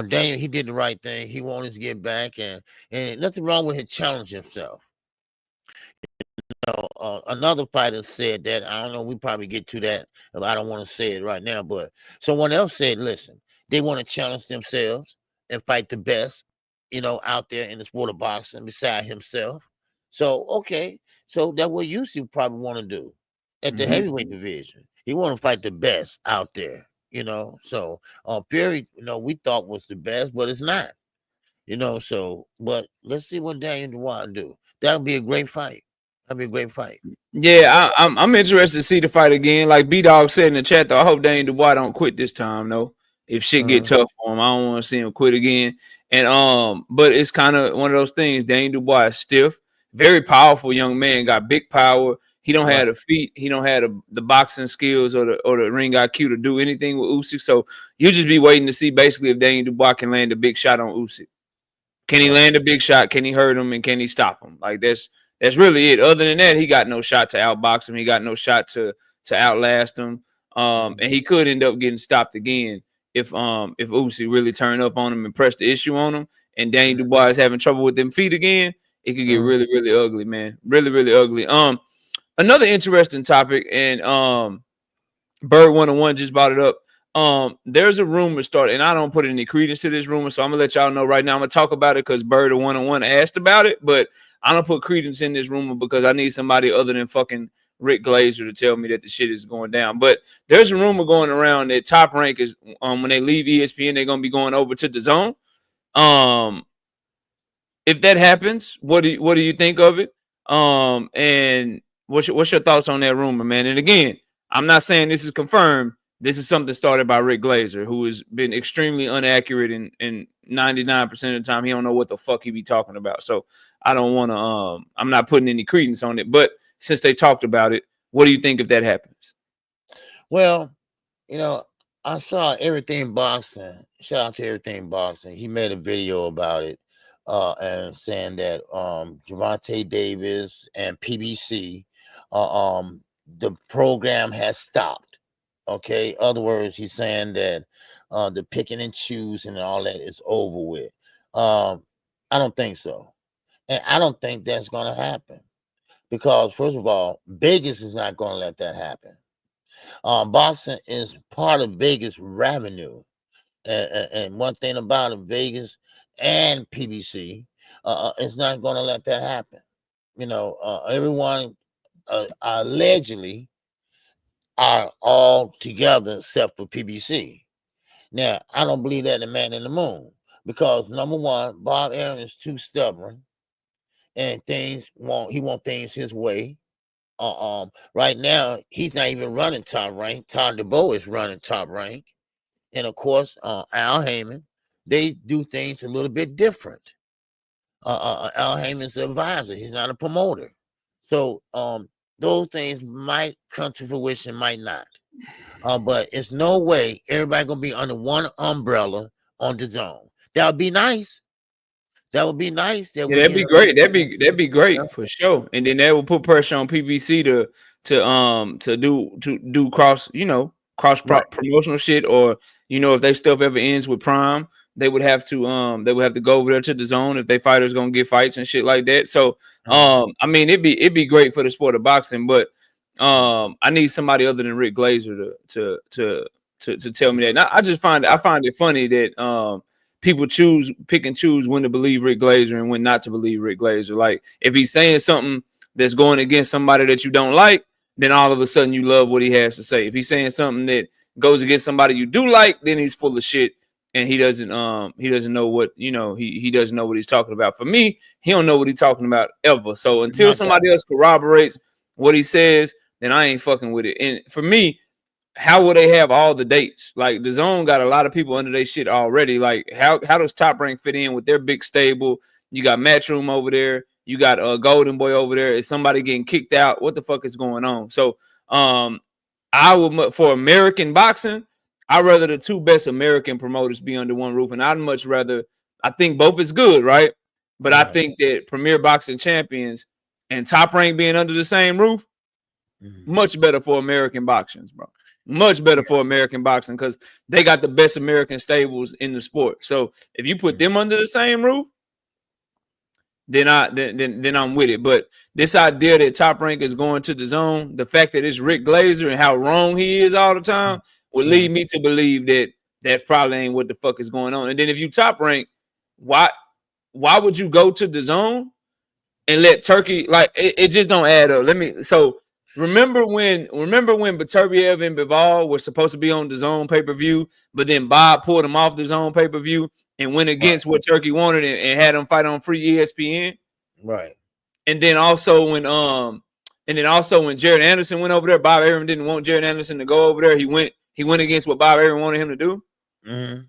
Daniel, he did the right thing. He wanted to get back, and nothing wrong with him challenging himself. You know, another fighter said that, I don't know, we probably get to that. I don't want to say it right now, but someone else said, listen, they want to challenge themselves and fight the best, you know, out there in the sport of boxing beside himself. So, okay. So that's what Usyk probably want to do at the heavyweight division. He want to fight the best out there, you know. So Fury, we thought was the best, but it's not, So, but let's see what Daniel Dubois do. That would be a great fight. That'd be a great fight. Yeah, I'm interested to see the fight again. Like B Dog said in the chat, though, I hope Daniel Dubois don't quit this time, though. If shit get tough for him, I don't want to see him quit again. And but it's kind of one of those things. Daniel Dubois is stiff, very powerful young man, got big power. He don't have the feet, he don't have the boxing skills or the ring IQ to do anything with Usyk. So you just be waiting to see basically if Daniel Dubois can land a big shot on Usyk. Can he land a big shot? Can he hurt him? And can he stop him? Like that's really it. Other than that, he got no shot to outbox him. He got no shot to outlast him. And he could end up getting stopped again if Usyk really turn up on him and press the issue on him. And Daniel Dubois is having trouble with them feet again. It could get really, really ugly, man. Really, really ugly. Another interesting topic, and Bird 101 just brought it up. There's a rumor started, and I don't put any credence to this rumor, so I'm gonna let y'all know right now. I'm gonna talk about it because Bird 101 asked about it, but I don't put credence in this rumor because I need somebody other than fucking Rick Glazer to tell me that the shit is going down. But there's a rumor going around that Top Rank is when they leave ESPN, they're gonna be going over to the Zone. If that happens, what do you think of it? And what's your thoughts on that rumor, man? And again, I'm not saying this is confirmed. This is something started by Rick Glazer, who has been extremely inaccurate and 99% of the time he don't know what the fuck he be talking about. So I don't want to I'm not putting any credence on it. But since they talked about it, what do you think if that happens? Well, I saw Everything Boxing. Shout out to Everything Boxing. He made a video about it and saying that Gervonta Davis and PBC, the program has stopped. Okay, other words, he's saying that the picking and choosing and all that is over with. I don't think so, and I don't think that's going to happen because, first of all, Vegas is not going to let that happen. Boxing is part of Vegas revenue, and one thing about it, Vegas and PBC is not going to let that happen. Everyone allegedly are all together except for PBC. Now, I don't believe that in the Man in the Moon because number one, Bob Arum is too stubborn, and he want things his way. Right now, he's not even running Top Rank. Todd Dubois is running Top Rank, and of course, Al Heyman. They do things a little bit different. Al Heyman's the advisor; he's not a promoter. So, those things might come to fruition, might not. But it's no way everybody gonna be under one umbrella on the Zone. That would be nice. That would be nice. That'd be great. That'd be great for sure. And then that will put pressure on PBC to do cross promotional shit, or if they stuff ever ends with Prime, they would have to go over there to the Zone if they fighters gonna get fights and shit like that. So I mean it'd be great for the sport of boxing, but I need somebody other than Rick Glazer to tell me that. Now, I find it funny that people pick and choose when to believe Rick Glazer and when not to believe Rick Glazer. Like if he's saying something that's going against somebody that you don't like, then all of a sudden you love what he has to say. If he's saying something that goes against somebody you do like, then he's full of shit and he doesn't know what he doesn't know what he's talking about. For me, he don't know what he's talking about ever. So until somebody else corroborates what he says, then I ain't fucking with it. And for me, how will they have all the dates? Like the Zone got a lot of people under their shit already. Like how does Top Rank fit in with their big stable? You got Matchroom over there. You got Golden Boy over there. Is somebody getting kicked out? What the fuck is going on? So I would, for American boxing, I'd rather the two best American promoters be under one roof. And I'd much rather, I think both is good, right? But I think that Premier Boxing Champions and Top Rank being under the same roof, much better for American boxing, bro. Much better for American boxing because they got the best American stables in the sport. So if you put them under the same roof, then I'm with it. But this idea that Top Rank is going to the Zone, the fact that it's Rick Glazer and how wrong he is all the time would lead me to believe that probably ain't what the fuck is going on. And then if you Top Rank, why would you go to the Zone and let Turkey like it just don't add up. Remember when Beterbiev and Bivol were supposed to be on the zone pay-per-view, but then Bob pulled them off the zone pay-per-view and went against what Turkey wanted and had them fight on free ESPN. Right. And then also when Jared Anderson went over there, Bob Arum didn't want Jared Anderson to go over there. He went against what Bob Arum wanted him to do. Mm-hmm.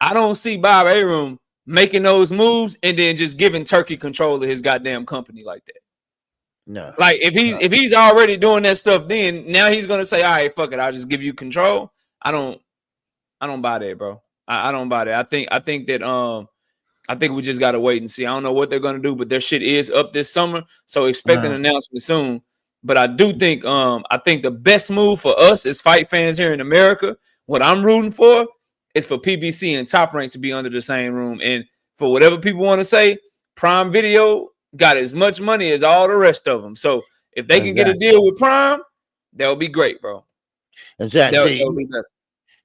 I don't see Bob Arum making those moves and then just giving Turkey control of his goddamn company like that. No. Like if he's already doing that stuff, then now he's gonna say, all right, fuck it, I'll just give you control. I don't buy that, bro. I don't buy that. I think we just gotta wait and see. I don't know what they're gonna do, but their shit is up this summer, so expect an announcement soon. But I do think the best move for us as fight fans here in America, what I'm rooting for is for PBC and Top Rank to be under the same room. And for whatever people want to say, Prime Video got as much money as all the rest of them. So if they can get a deal with Prime, that would be great, bro. Exactly.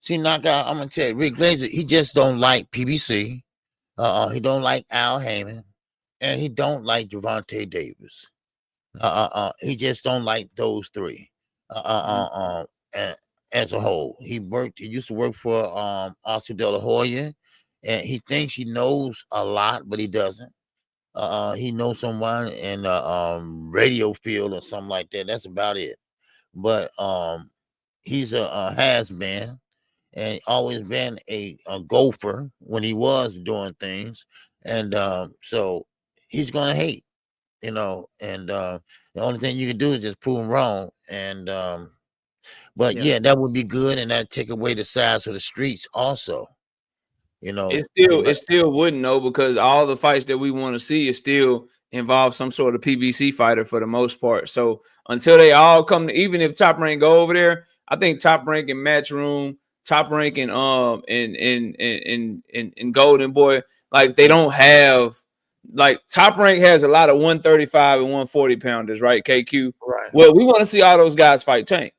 See, Knockout, I'm gonna tell you, Rick Glazer, he just don't like PBC. He don't like Al Heyman, and he don't like Gervonta Davis. He just don't like those three. As a whole, he used to work for Oscar De La Hoya, and he thinks he knows a lot, but he doesn't. He knows someone in the radio field or something like that. That's about it. But he's a has been and always been a gopher when he was doing things, and so he's gonna hate, and the only thing you can do is just prove him wrong. And but yeah, that would be good, and that'd take away the size of the streets also. It still wouldn't know, because all the fights that we want to see is still involve some sort of PBC fighter for the most part. So until they all come, even if Top Rank go over there, I think Top Rank and Matchroom, Top Rank and Golden Boy, like they don't have, like Top Rank has a lot of 135 and 140 pounders, right? KQ. Right. Well, we want to see all those guys fight Tank.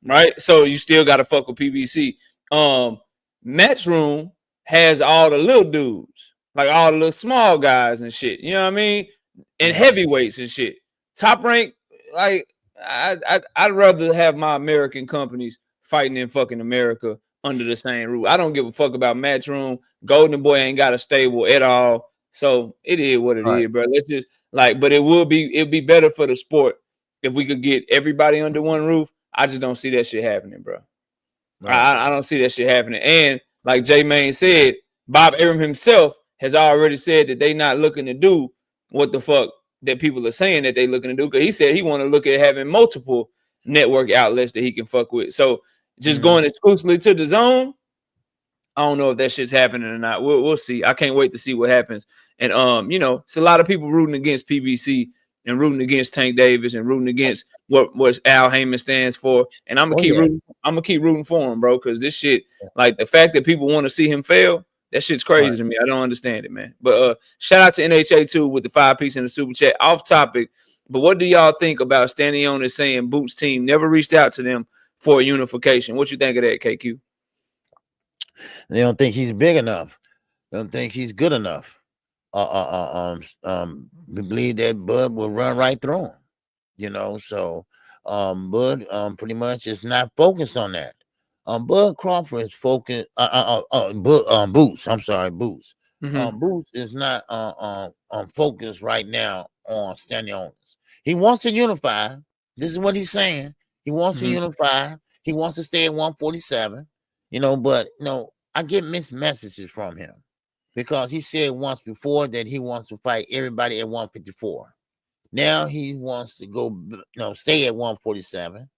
Right. So you still got to fuck with PBC. Matchroom has all the little dudes, like all the little small guys and shit. You know what I mean? And heavyweights and shit. Top Rank, like I'd rather have my American companies fighting in fucking America under the same roof. I don't give a fuck about Matchroom. Golden Boy ain't got a stable at all. So it is what it is, bro. Let's just but it'd be better for the sport if we could get everybody under one roof. I just don't see that shit happening, bro. I don't see that shit happening. And like J Main said, Bob Arum himself has already said that they not looking to do what the fuck that people are saying that they looking to do. Because he said he want to look at having multiple network outlets that he can fuck with. So just going exclusively to the zone, I don't know if that shit's happening or not. We'll see. I can't wait to see what happens. And it's a lot of people rooting against PBC and rooting against Tank Davis and rooting against what Al Heyman stands for. And I'm gonna keep rooting for him, bro, because this shit, like the fact that people want to see him fail, that shit's crazy to me. I don't understand it, man. But shout out to NHA2 with the 5-piece in the super chat. Off topic, but what do y'all think about Stanionis saying Boots' team never reached out to them for a unification? What you think of that, KQ? They don't think he's big enough. They don't think he's good enough. We believe that Bud will run right through him, so Bud pretty much is not focused on that. Bud Crawford is focused Boots. I'm sorry, Boots. Boots is not focused right now on Stanionis. He wants to unify. This is what he's saying. He wants to unify. He wants to stay at 147, but I get mixed messages from him. Because he said once before that he wants to fight everybody at 154. Now he wants to go, stay at 147.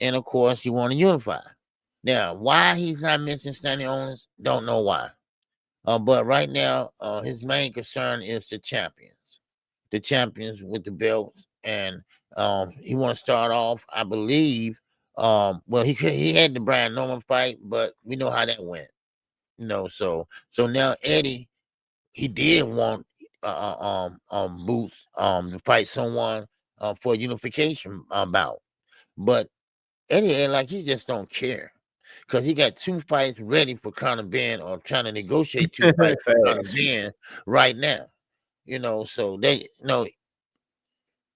And of course, he want to unify. Now, why he's not mentioning Stanionis, don't know why. But right now, his main concern is the champions with the belts. And he want to start off, I believe. He had the Brian Norman fight, but we know how that went. So now Eddie, he did want Boots to fight someone for a unification bout, but Eddie he just don't care, because he got 2 fights ready for Conor Ben, or trying to negotiate 2 fights for Conor Ben right now. So they,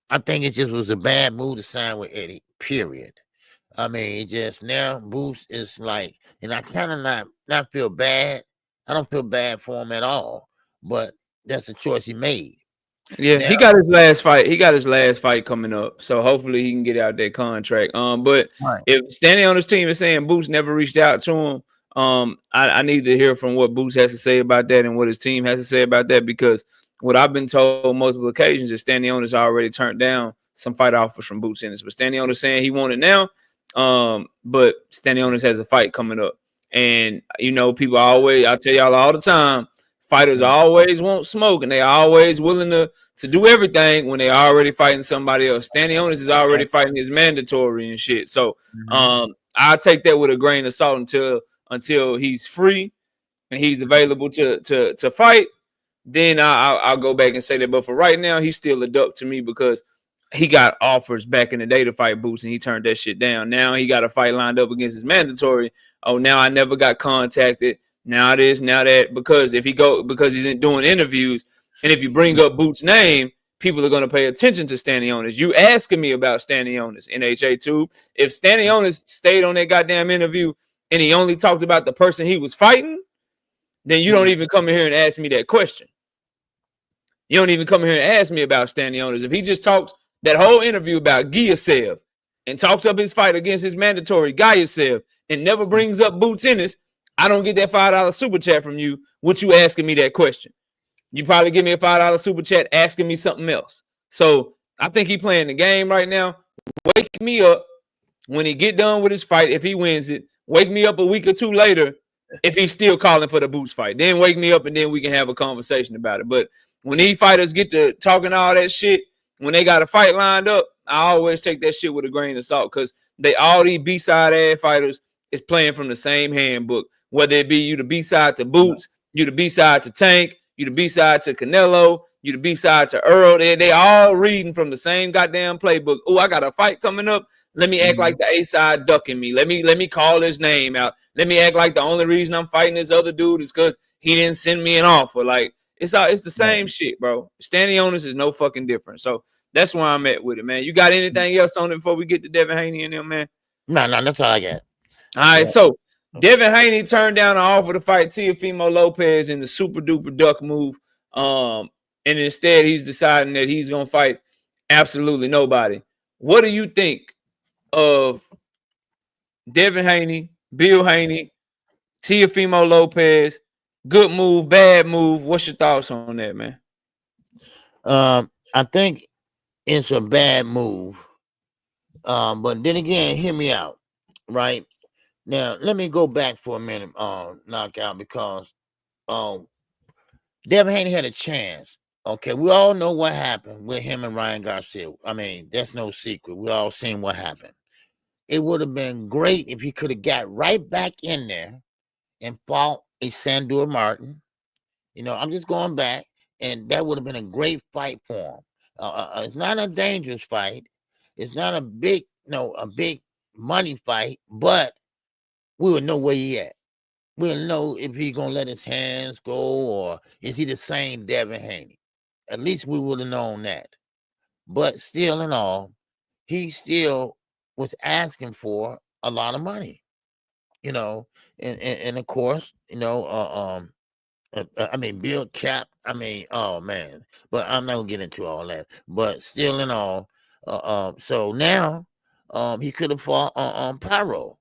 I think it just was a bad move to sign with Eddie, period. I mean, it just now Boots is like, and I kind of not feel bad. I don't feel bad for him at all, but that's the choice he made. Yeah, Now, he got his last fight. He got his last fight coming up, so hopefully he can get out that contract. But right. if standing on his team is saying Boots never reached out to him, I need to hear from what Boots has to say about that and what his team has to say about that, because what I've been told on multiple occasions is Stanionis already turned down some fight offers from Boots Ennis, but Stanionis saying he wanted now. But Stanionis has a fight coming up, and people always, I tell y'all all the time, fighters always want smoke, and they always willing to do everything when they already fighting somebody else. Stanionis is already fighting his mandatory and shit. So I'll take that with a grain of salt until he's free and he's available to fight. Then I'll go back and say that. But for right now, he's still a duck to me because he got offers back in the day to fight Boots and he turned that shit down. Now he got a fight lined up against his mandatory. Oh, now I never got contacted. Now this, now that, because he's doing interviews, and if you bring up Boots' name, people are going to pay attention to Stanionis. You asking me about Stanionis in HA2. If Stanionis stayed on that goddamn interview and he only talked about the person he was fighting, then you don't even come in here and ask me that question. You don't even come in here and ask me about Stanionis. If he just talks that whole interview about Giasev and talks up his fight against his mandatory Giasev and never brings up Boots Ennis, I don't get that $5 super chat from you. What you asking me that question? You probably give me a $5 super chat asking me something else. So I think he playing the game right now. Wake me up when he get done with his fight. If he wins it, wake me up a week or two later if he's still calling for the Boots fight. Then wake me up and then we can have a conversation about it. But when these fighters get to talking all that shit, when they got a fight lined up, I always take that shit with a grain of salt, because all these B-side ass fighters is playing from the same handbook. Whether it be you the B-side to Boots, you the B-side to Tank, you the B-side to Canelo, you the B-side to Earl. They all reading from the same goddamn playbook. Oh, I got a fight coming up. Let me act like the A-side ducking me. Let me call his name out. Let me act like the only reason I'm fighting this other dude is because he didn't send me an offer. Like, it's the same shit, bro. Stanionis is no fucking different. So that's where I'm at with it, man. You got anything else on it before we get to Devin Haney and them, man? No, that's all I got. All right, so Devin Haney turned down an offer to fight Teofimo Lopez in the super duper duck move. And instead he's deciding that he's gonna fight absolutely nobody. What do you think of Devin Haney, Bill Haney, Teofimo Lopez? Good move, bad move. What's your thoughts on that, man? I think it's a bad move. But then again, hear me out, right? Now, let me go back for a minute, knockout, because Devin Haney had a chance. Okay, we all know what happened with him and Ryan Garcia. I mean, that's no secret. We all seen what happened. It would have been great if he could have got right back in there and fought a Sandor Martin. I'm just going back, and that would have been a great fight for him. It's not a dangerous fight. It's not a big money fight, but we would know where he at. We'll know if he's gonna let his hands go, or is he the same Devin Haney. At least we would have known that. But still in all, he still was asking for a lot of money. And of course, I mean, Bill Cap. I mean, oh man, but I'm not gonna get into all that. But still, in all, so now, he could have fought on Pyro,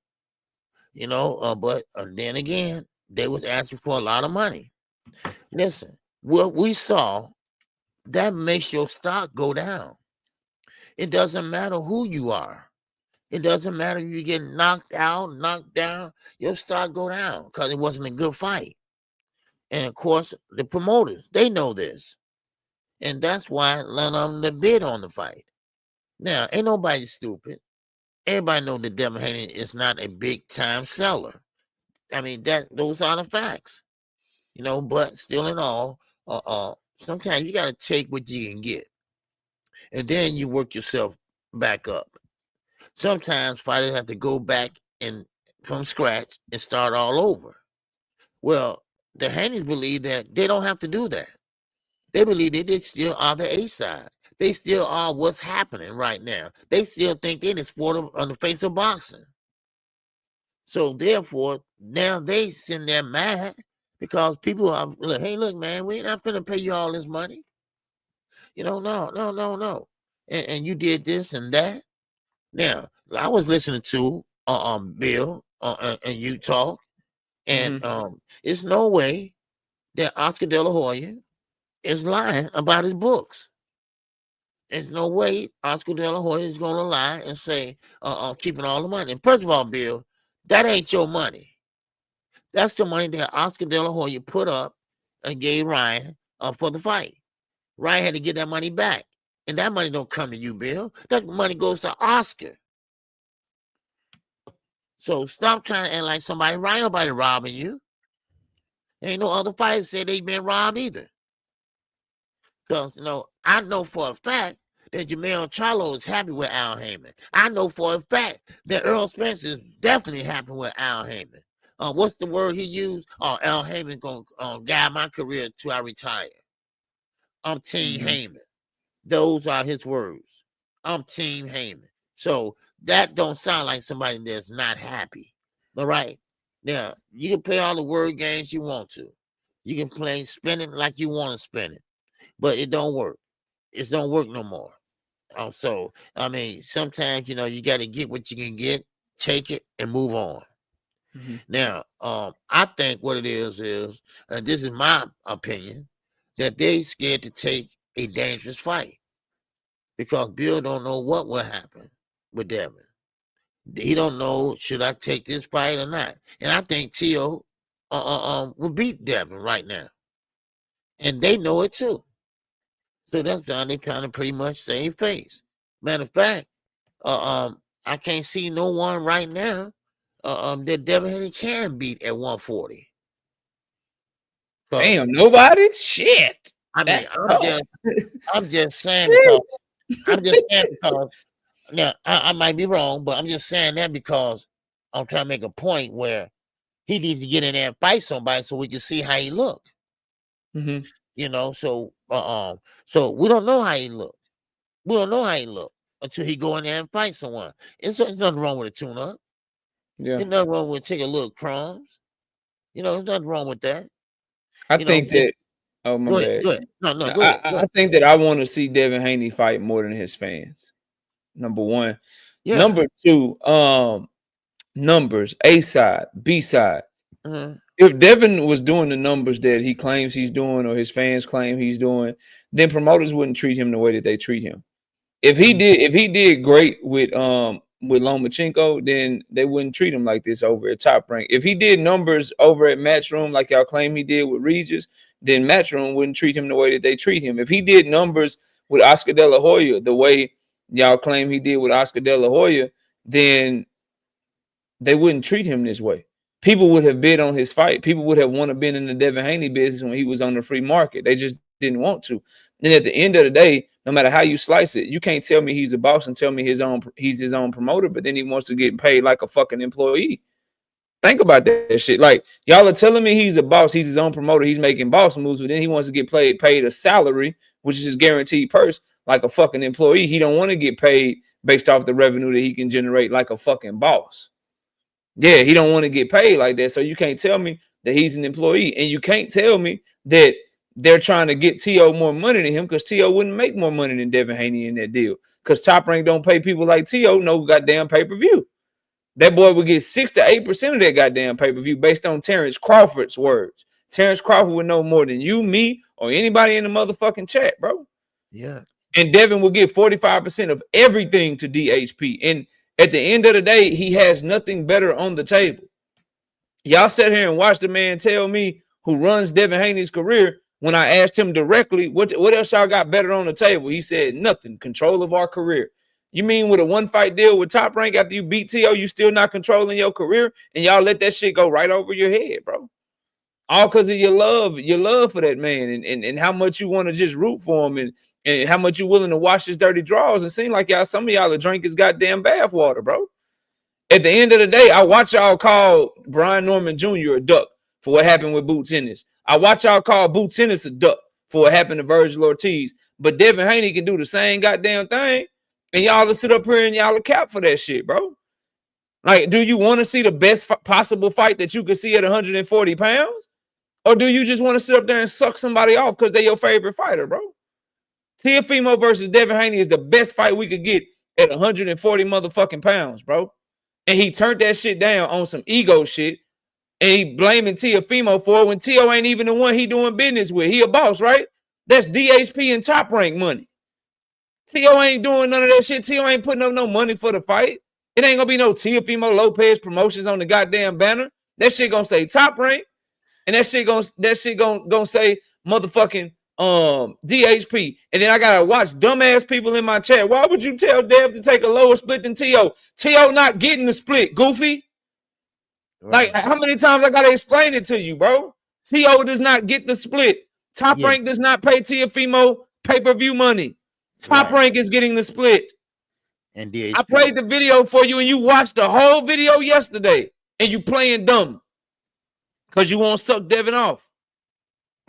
but then again, they was asking for a lot of money. Listen, what we saw, that makes your stock go down. It doesn't matter who you are. It doesn't matter if you get knocked out, knocked down, your stock go down because it wasn't a good fight. And of course, the promoters, they know this. And that's why let them bid on the fight. Now, ain't nobody stupid. Everybody know that Devin Haney is not a big time seller. I mean, those are the facts. But still in all, sometimes you gotta take what you can get. And then you work yourself back up. Sometimes fighters have to go back and from scratch and start all over. Well, the Haneys believe that they don't have to do that. They believe they still are the A side. They still are what's happening right now. They still think they're the sport on the face of boxing. So therefore, now they send their mad because people are like, hey, look, man, we're not gonna pay you all this money. No. And you did this and that. Now, I was listening to Bill and you talk, and it's no way that Oscar De La Hoya is lying about his books. There's no way Oscar De La Hoya is gonna lie and say keeping all the money. And first of all, Bill, that ain't your money. That's the money that Oscar De La Hoya put up and gave Ryan for the fight. Ryan had to get that money back. And that money don't come to you, Bill. That money goes to Oscar. So stop trying to act like somebody, Ryan, nobody robbing you. Ain't no other fighters said they been robbed either. Because, I know for a fact that Jermell Charlo is happy with Al Heyman. I know for a fact that Earl Spence is definitely happy with Al Heyman. What's the word he used? Oh, Al Heyman going to guide my career till I retire. I'm Team Heyman. Those are his words. I'm Team Heyman. So that don't sound like somebody that's not happy. All right? Now, you can play all the word games you want to. You can play spin it like you want to spin it. But it don't work. It don't work no more. So, I mean, sometimes, you got to get what you can get, take it, and move on. Now, I think what it is, and this is my opinion, that they scared to take a dangerous fight because Bill don't know what will happen with Devin. He don't know, should I take this fight or not? And I think Teo will beat Devin right now. And they know it too. So that's why they're trying to pretty much save face. Matter of fact, I can't see no one right now that Devin Haney can beat at 140. Damn, nobody? Shit. I mean, That's I'm just saying because now I might be wrong, but I'm just saying that because I'm trying to make a point where he needs to get in there and fight somebody so we can see how he look. So we don't know how he look. We don't know how he look until he go in there and fight someone. There's nothing wrong with a tune-up. Yeah. There's nothing wrong with taking a little crumbs. There's nothing wrong with that. I think that. Oh my bad. Go ahead. No, go ahead. I think that I want to see Devin Haney fight more than his fans. Number one. Yeah. Number two, numbers, A side, B side. If Devin was doing the numbers that he claims he's doing or his fans claim he's doing, then promoters wouldn't treat him the way that they treat him. If he did great with Lomachenko, then they wouldn't treat him like this over at Top Rank. If he did numbers over at Matchroom like y'all claim he did with Regis, then Matchroom wouldn't treat him the way that they treat him. If he did numbers with Oscar De La Hoya the way y'all claim he did with Oscar De La Hoya, then they wouldn't treat him this way. People would have bid on his fight. People would have wanted to been in the Devin Haney business when he was on the free market. They just didn't want to. And at the end of the day, no matter how you slice it, you can't tell me he's a boss and tell me he's his own promoter, but then he wants to get paid like a fucking employee. Think about that shit. Like, y'all are telling me he's a boss, he's his own promoter, he's making boss moves, but then he wants to get paid a salary, which is his guaranteed purse, like a fucking employee. He don't want to get paid based off the revenue that he can generate like a fucking boss. Yeah, he don't want to get paid like that. So you can't tell me that he's an employee. And you can't tell me that they're trying to get T.O. more money than him because T.O. wouldn't make more money than Devin Haney in that deal. Because Top Rank don't pay people like T.O. no goddamn pay-per-view. That boy would get 6 to 8% of that goddamn pay-per-view based on Terrence Crawford's words. Terrence Crawford would know more than you, me, or anybody in the motherfucking chat, bro. Yeah. And Devin will get 45% of everything to DHP. And at the end of the day, he has nothing better on the table. Y'all sit here and watch the man tell me who runs Devin Haney's career. When I asked him directly, what else y'all got better on the table? He said, nothing. Control of our career. You mean with a one-fight deal with Top Rank after you beat T.O., you still not controlling your career? And y'all let that shit go right over your head, bro. All because of your love for that man and how much you want to just root for him and how much you're willing to wash his dirty drawers. And seem like some of y'all are drink his goddamn bath water, bro. At the end of the day, I watch y'all call Brian Norman Jr. a duck for what happened with Boots Ennis. I watch y'all call Boots Ennis a duck for what happened to Virgil Ortiz. But Devin Haney can do the same goddamn thing, and y'all will sit up here and y'all will cap for that shit, bro. Like, do you want to see the best possible fight that you could see at 140 pounds? Or do you just want to sit up there and suck somebody off because they're your favorite fighter, bro? Teofimo versus Devin Haney is the best fight we could get at 140 motherfucking pounds, bro. And he turned that shit down on some ego shit. And he blaming Teofimo for it when Teo ain't even the one he doing business with. He a boss, right? That's DHP and Top Rank money. Teo ain't doing none of that shit. Teo ain't putting up no money for the fight. It ain't gonna be no Teofimo Lopez promotions on the goddamn banner. That shit gonna say Top Rank, and that shit gonna say motherfucking DHP. And then I gotta watch dumbass people in my chat. Why would you tell Dev to take a lower split than Teo? Teo not getting the split, goofy. Right. Like, how many times I gotta explain it to you, bro? Teo does not get the split. Top Rank does not pay Teofimo pay-per-view money. Top Rank is getting the split. And DHP. I played the video for you, and you watched the whole video yesterday, and you playing dumb because you want to suck Devin off.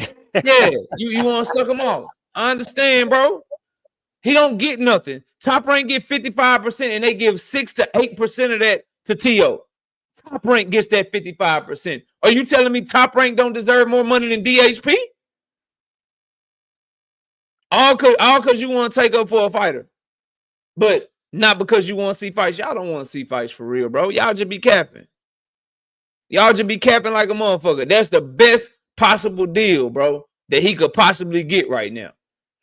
Yeah, you want to suck him off. I understand, bro. He don't get nothing. Top Rank get 55%, and they give 6 to 8% of that to Teo. Top Rank gets that 55%. Are you telling me Top Rank don't deserve more money than DHP? All because you want to take up for a fighter, but not because you want to see fights. Y'all don't want to see fights for real, bro. Y'all just be capping. Y'all just be capping like a motherfucker. That's the best possible deal, bro, that he could possibly get right now.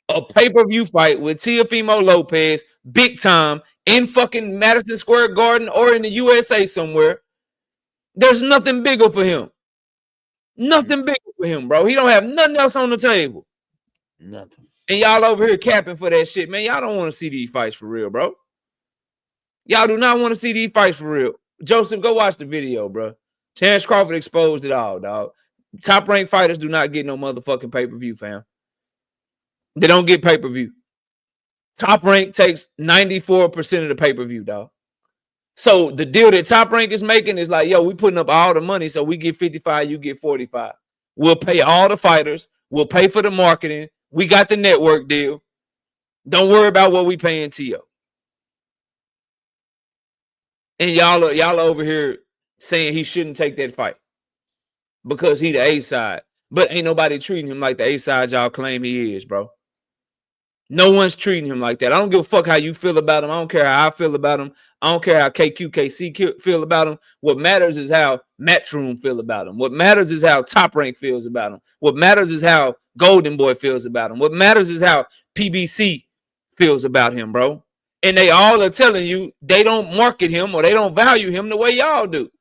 A pay-per-view fight with Teofimo Lopez, big time, in fucking Madison Square Garden or in the USA somewhere. There's nothing bigger for him. Nothing bigger for him, bro. He don't have nothing else on the table. Nothing. And y'all over here capping for that shit, man. Y'all don't want to see these fights for real, bro. Y'all do not want to see these fights for real. Joseph, go watch the video, bro. Terrence Crawford exposed it all, dog. Top ranked fighters do not get no motherfucking pay-per-view, fam. They don't get pay-per-view. Top Rank takes 94% of the pay-per-view, dog. So the deal that Top Rank is making is like, yo, we putting up all the money, so we get 55, you get 45. We'll pay all the fighters. We'll pay for the marketing. We got the network deal. Don't worry about what we paying Teo. And y'all are over here saying he shouldn't take that fight because he the A side. But ain't nobody treating him like the A side y'all claim he is, bro. No one's treating him like that. I don't give a fuck how you feel about him. I don't care how I feel about him. I don't care how KQKC feel about him. What matters is how Matchroom feel about him. What matters is how Top Rank feels about him. What matters is how Golden Boy feels about him. What matters is how PBC feels about him, bro. And they all are telling you they don't market him or they don't value him the way y'all do.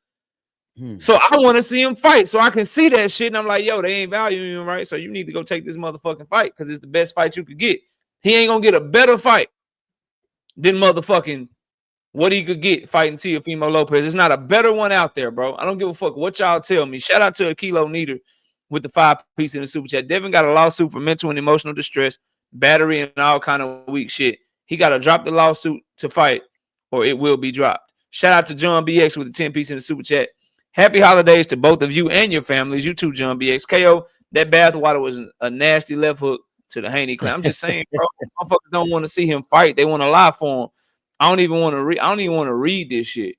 So I want to see him fight so I can see that shit. And I'm like, yo, they ain't valuing him, right? So you need to go take this motherfucking fight because it's the best fight you could get. He ain't going to get a better fight than motherfucking what he could get fighting Teofimo Lopez. There's not a better one out there, bro. I don't give a fuck what y'all tell me. Shout out to Akilo Neater with the 5-piece in the super chat. Devin got a lawsuit for mental and emotional distress, battery, and all kind of weak shit. He got to drop the lawsuit to fight or it will be dropped. Shout out to John BX with the 10-piece in the super chat. Happy holidays to both of you and your families. You too, John BX. KO, that bathwater was a nasty left hook to the Haney clan. I'm just saying, bro, motherfuckers don't want to see him fight. They want to lie for him. I don't even want to read this shit.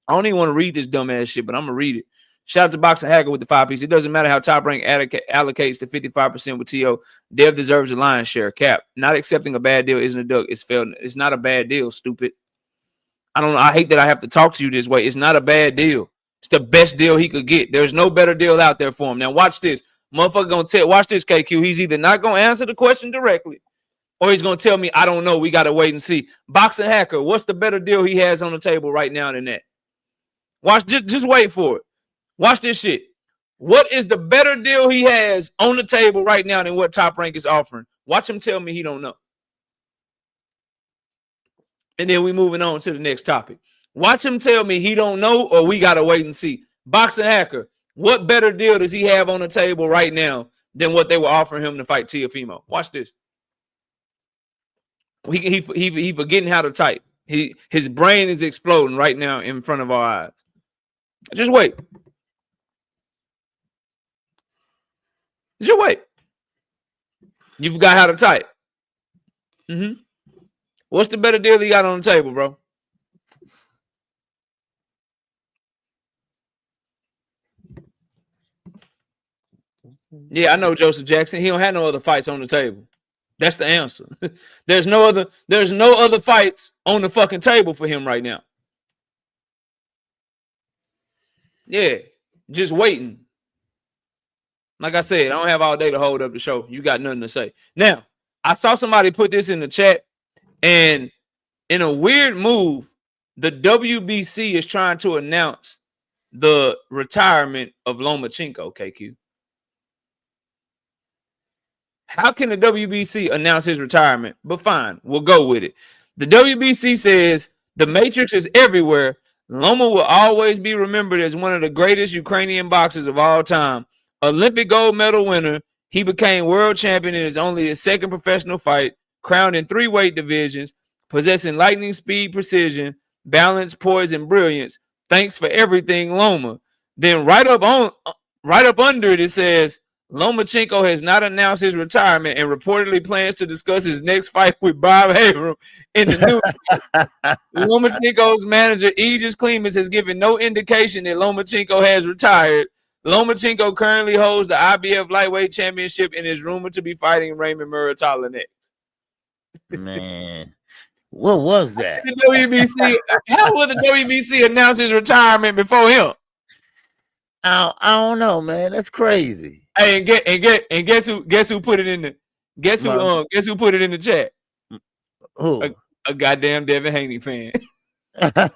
I don't even want to read this dumbass shit, but I'm gonna read it. Shout out to Boxer Hacker with the 5-piece. It doesn't matter how Top Rank allocates the 55% with Teo. Dev deserves a lion's share. Cap. Not accepting a bad deal isn't a duck. It's failed. It's not a bad deal, stupid. I don't know. I hate that I have to talk to you this way. It's not a bad deal. It's the best deal he could get. There's no better deal out there for him. Now watch this. Motherfucker gonna tell. Watch this, KQ. He's either not gonna answer the question directly, or he's gonna tell me, I don't know. We gotta wait and see. Boxing Hacker, what's the better deal he has on the table right now than that? Watch. Just wait for it. Watch this shit. What is the better deal he has on the table right now than what Top Rank is offering? Watch him tell me he don't know. And then we moving on to the next topic. Watch him tell me he don't know or we got to wait and see. Boxing Hacker, what better deal does he have on the table right now than what they were offering him to fight Teofimo? Watch this. He forgetting how to type. His brain is exploding right now in front of our eyes. Just wait. Just wait. You forgot how to type. Mm-hmm. What's the better deal he got on the table, bro? Yeah, I know Joseph Jackson. He don't have no other fights on the table. That's the answer. There's no other fights on the fucking table for him right now. Yeah, just waiting. Like I said, I don't have all day to hold up the show. You got nothing to say. Now, I saw somebody put this in the chat, and in a weird move, the WBC is trying to announce the retirement of Lomachenko, KQ. How can the WBC announce his retirement? But fine, we'll go with it. The WBC says the Matrix is everywhere. Loma will always be remembered as one of the greatest Ukrainian boxers of all time. Olympic gold medal winner, he became world champion in his second professional fight, crowned in 3 weight divisions, possessing lightning speed, precision, balance, poise, and brilliance. Thanks for everything, Loma. Then right up under it, it says Lomachenko has not announced his retirement and reportedly plans to discuss his next fight with Bob Arum in the news. Lomachenko's manager, Aegis Clemens, has given no indication that Lomachenko has retired. Lomachenko currently holds the IBF lightweight championship and is rumored to be fighting Raymond Muratalla next. Man, what was that? How will the WBC announce his retirement before him? I don't know, man. That's crazy. Hey, and guess who put it in the guess who put it in the chat? Who? A goddamn Devin Haney fan. A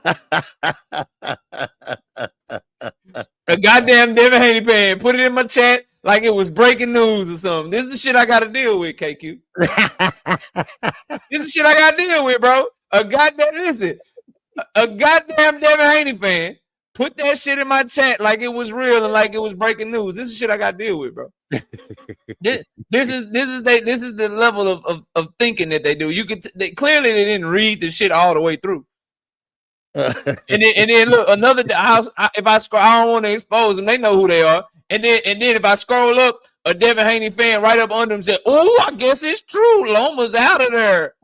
goddamn Devin Haney fan put it in my chat like it was breaking news or something. This is the shit I gotta deal with, KQ. This is shit I gotta deal with, bro. A goddamn Devin Haney fan put that shit in my chat like it was real and like it was breaking news. This is shit I got to deal with, bro. this is the level of thinking that they do. You could clearly they didn't read the shit all the way through. and then look, another house. If I scroll, I don't want to expose them. They know who they are. And then if I scroll up, a Devin Haney fan right up under him said, "Oh, I guess it's true. Loma's out of there."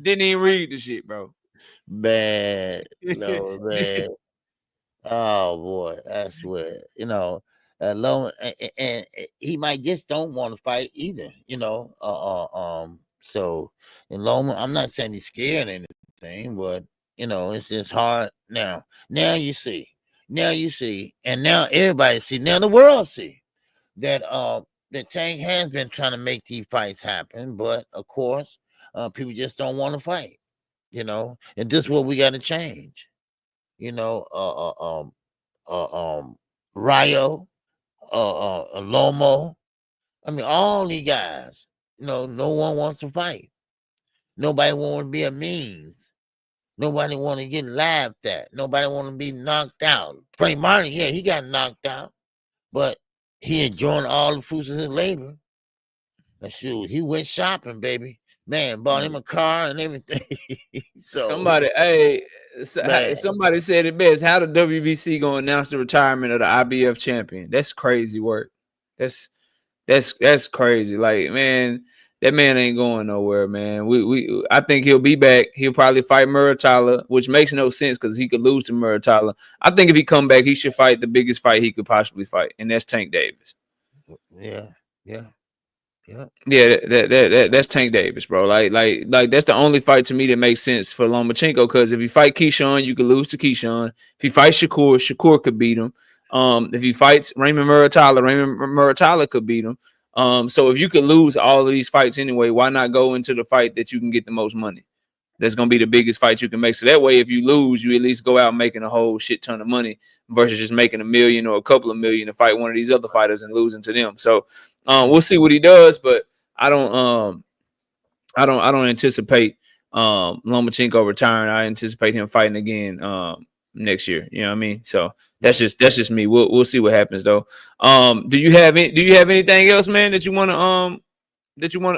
Didn't even read the shit, bro. Man, no, man. Oh boy, I swear. Loma, and he might just don't want to fight either. So in Loma, I'm not saying he's scared or anything, but it's just hard now. Now you see, and now everybody see. Now the world see that that Tank has been trying to make these fights happen, but of course, people just don't want to fight. And this is what we got to change. Rayo, Lomo. I mean, all these guys. No one wants to fight. Nobody want to be a means. Nobody want to get laughed at. Nobody want to be knocked out. Frank Martin, yeah, he got knocked out, but he enjoying all the fruits of his labor. Shoot, he went shopping, baby. Man, bought him a car and everything. So somebody said it best. How the WBC gonna announce the retirement of the IBF champion? That's crazy work. That's crazy. Like, man, that man ain't going nowhere, man. I think he'll be back. He'll probably fight Muratalla, which makes no sense because he could lose to Muratalla. I think if he come back, he should fight the biggest fight he could possibly fight, and that's Tank Davis. Yeah. That's Tank Davis, bro. Like that's the only fight to me that makes sense for Lomachenko. Because if he fight Keyshawn, you could lose to Keyshawn. If he fights Shakur could beat him. If he fights Raymond Muratalla could beat him. So if you could lose all of these fights anyway, why not go into the fight that you can get the most money? That's gonna be the biggest fight you can make. So that way, if you lose, you at least go out making a whole shit ton of money versus just making $1 million or a couple of million to fight one of these other fighters and losing to them. So we'll see what he does, but I don't anticipate Lomachenko retiring. I anticipate him fighting again next year. You know what I mean? So that's just me. We'll see what happens though. Do you have anything else, man, that you want to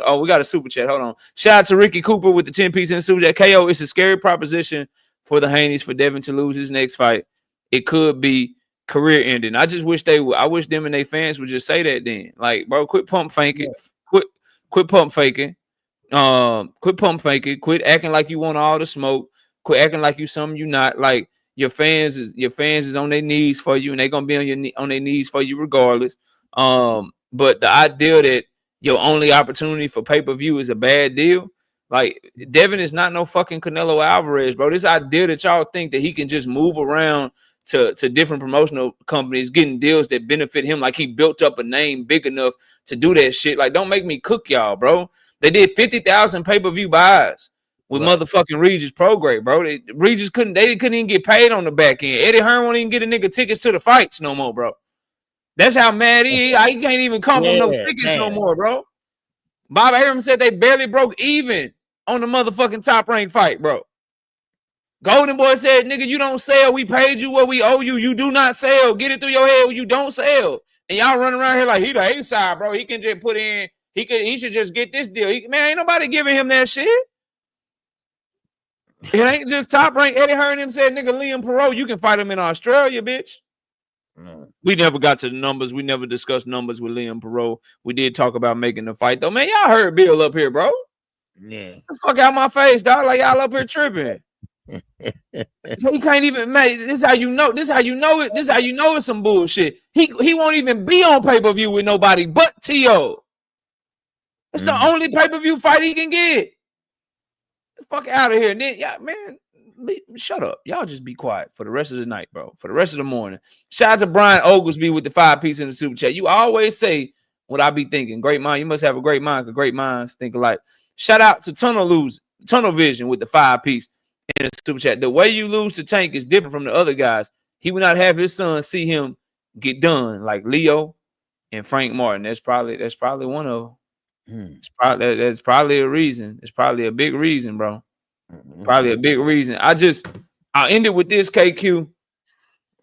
Oh, we got a super chat. Hold on. Shout out to Ricky Cooper with the 10-piece in the super chat. KO, it's a scary proposition for the Haneys for Devin to lose his next fight. It could be career ending. I just wish they would. I wish them and their fans would just say that then. Like, bro, quit pump faking. Yeah. Quit pump faking. Quit pump faking. Quit acting like you want all the smoke. Quit acting like you something you not. Like your fans is on their knees for you, and they're gonna be on their knees for you regardless. But the idea that your only opportunity for pay-per-view is a bad deal. Like Devin is not no fucking Canelo Alvarez, bro. This idea that y'all think that he can just move around to different promotional companies, getting deals that benefit him, like he built up a name big enough to do that shit. Like, don't make me cook y'all, bro. They did 50,000 pay-per-view buys with motherfucking Regis Prograde, bro. Regis couldn't even get paid on the back end. Eddie Hearn won't even get a nigga tickets to the fights no more, bro. That's how mad he is. He can't even come from no tickets no more, bro. Bob Arum said they barely broke even on the motherfucking Top Rank fight, bro. Golden Boy said, nigga, you don't sell. We paid you what we owe you. You do not sell. Get it through your head. You don't sell. And y'all run around here like he the A-side, bro. He can just put in, he should just get this deal. Man, ain't nobody giving him that shit. It ain't just Top Rank. Eddie Hearn him said, nigga, Liam Perot, you can fight him in Australia, bitch. We never got to the numbers. We never discussed numbers with Liam Perot. We did talk about making the fight, though. Man, y'all heard Bill up here, bro. Yeah. Get the fuck out my face, dog. Like y'all up here tripping. He can't even make this. How you know? This how you know it. This how you know it's some bullshit. He won't even be on pay-per-view with nobody but T.O. That's the only pay-per-view fight he can get. The fuck out of here. And then, yeah, man, shut up. Y'all just be quiet for the rest of the night, bro. For the rest of the morning. Shout out to Brian Oglesby with the 5-piece in the super chat. You always say what I be thinking. Great mind. You must have a great mind because great minds think alike. Shout out to Tunnel Vision with the 5-piece in the super chat. The way you lose to Tank is different from the other guys. He would not have his son see him get done like Leo and Frank Martin. That's probably one of them. That's probably a reason. It's probably a big reason, bro. Probably a big reason. I'll end it with this, KQ.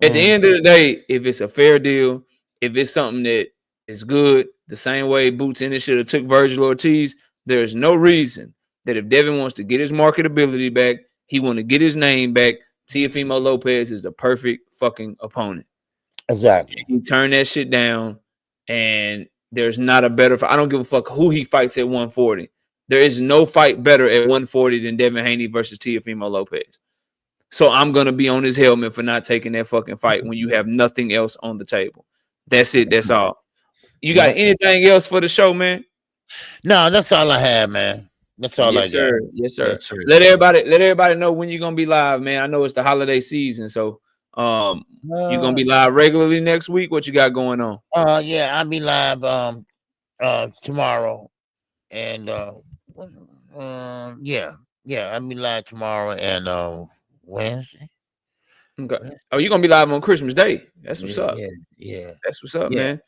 At the end of the day, if it's a fair deal, if it's something that is good, the same way Boots Ennis should have took Virgil Ortiz, there's no reason that if Devin wants to get his marketability back, he want to get his name back, Teofimo Lopez is the perfect fucking opponent. Exactly. He turned that shit down, and there's not a better fight. I don't give a fuck who he fights at 140. There is no fight better at 140 than Devin Haney versus Teofimo Lopez. So I'm going to be on his helmet for not taking that fucking fight when you have nothing else on the table. That's it. That's all. You got anything else for the show, man? No, that's all I have, man. That's all I got. Yes, sir. Let everybody know when you're going to be live, man. I know it's the holiday season, so you're going to be live regularly next week. What you got going on? Yeah, I'll be live tomorrow. And yeah, I'll be live tomorrow and Wednesday. Okay. Oh, you're gonna be live on Christmas Day. That's what's up. Yeah. That's what's up, man.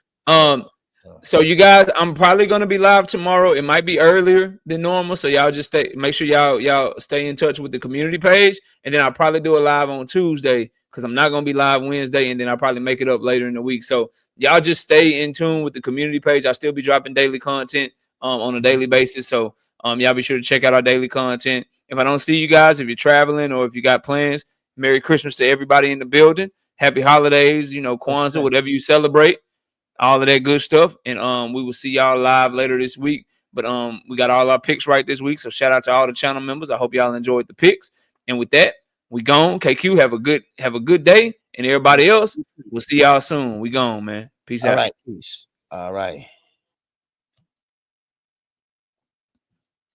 So you guys, I'm probably gonna be live tomorrow. It might be earlier than normal, so y'all just make sure y'all stay in touch with the community page, and then I'll probably do a live on Tuesday because I'm not gonna be live Wednesday, and then I'll probably make it up later in the week. So y'all just stay in tune with the community page. I'll still be dropping daily content on a daily basis. So y'all be sure to check out our daily content. If I don't see you guys, if you're traveling or if you got plans, Merry Christmas to everybody in the building. Happy holidays, Kwanzaa, whatever you celebrate, all of that good stuff. And we will see y'all live later this week. But we got all our picks right this week. So shout out to all the channel members. I hope y'all enjoyed the picks. And with that, we gone. KQ, have a good day. And everybody else, we'll see y'all soon. We gone, man. Peace out. All right. Peace. All right.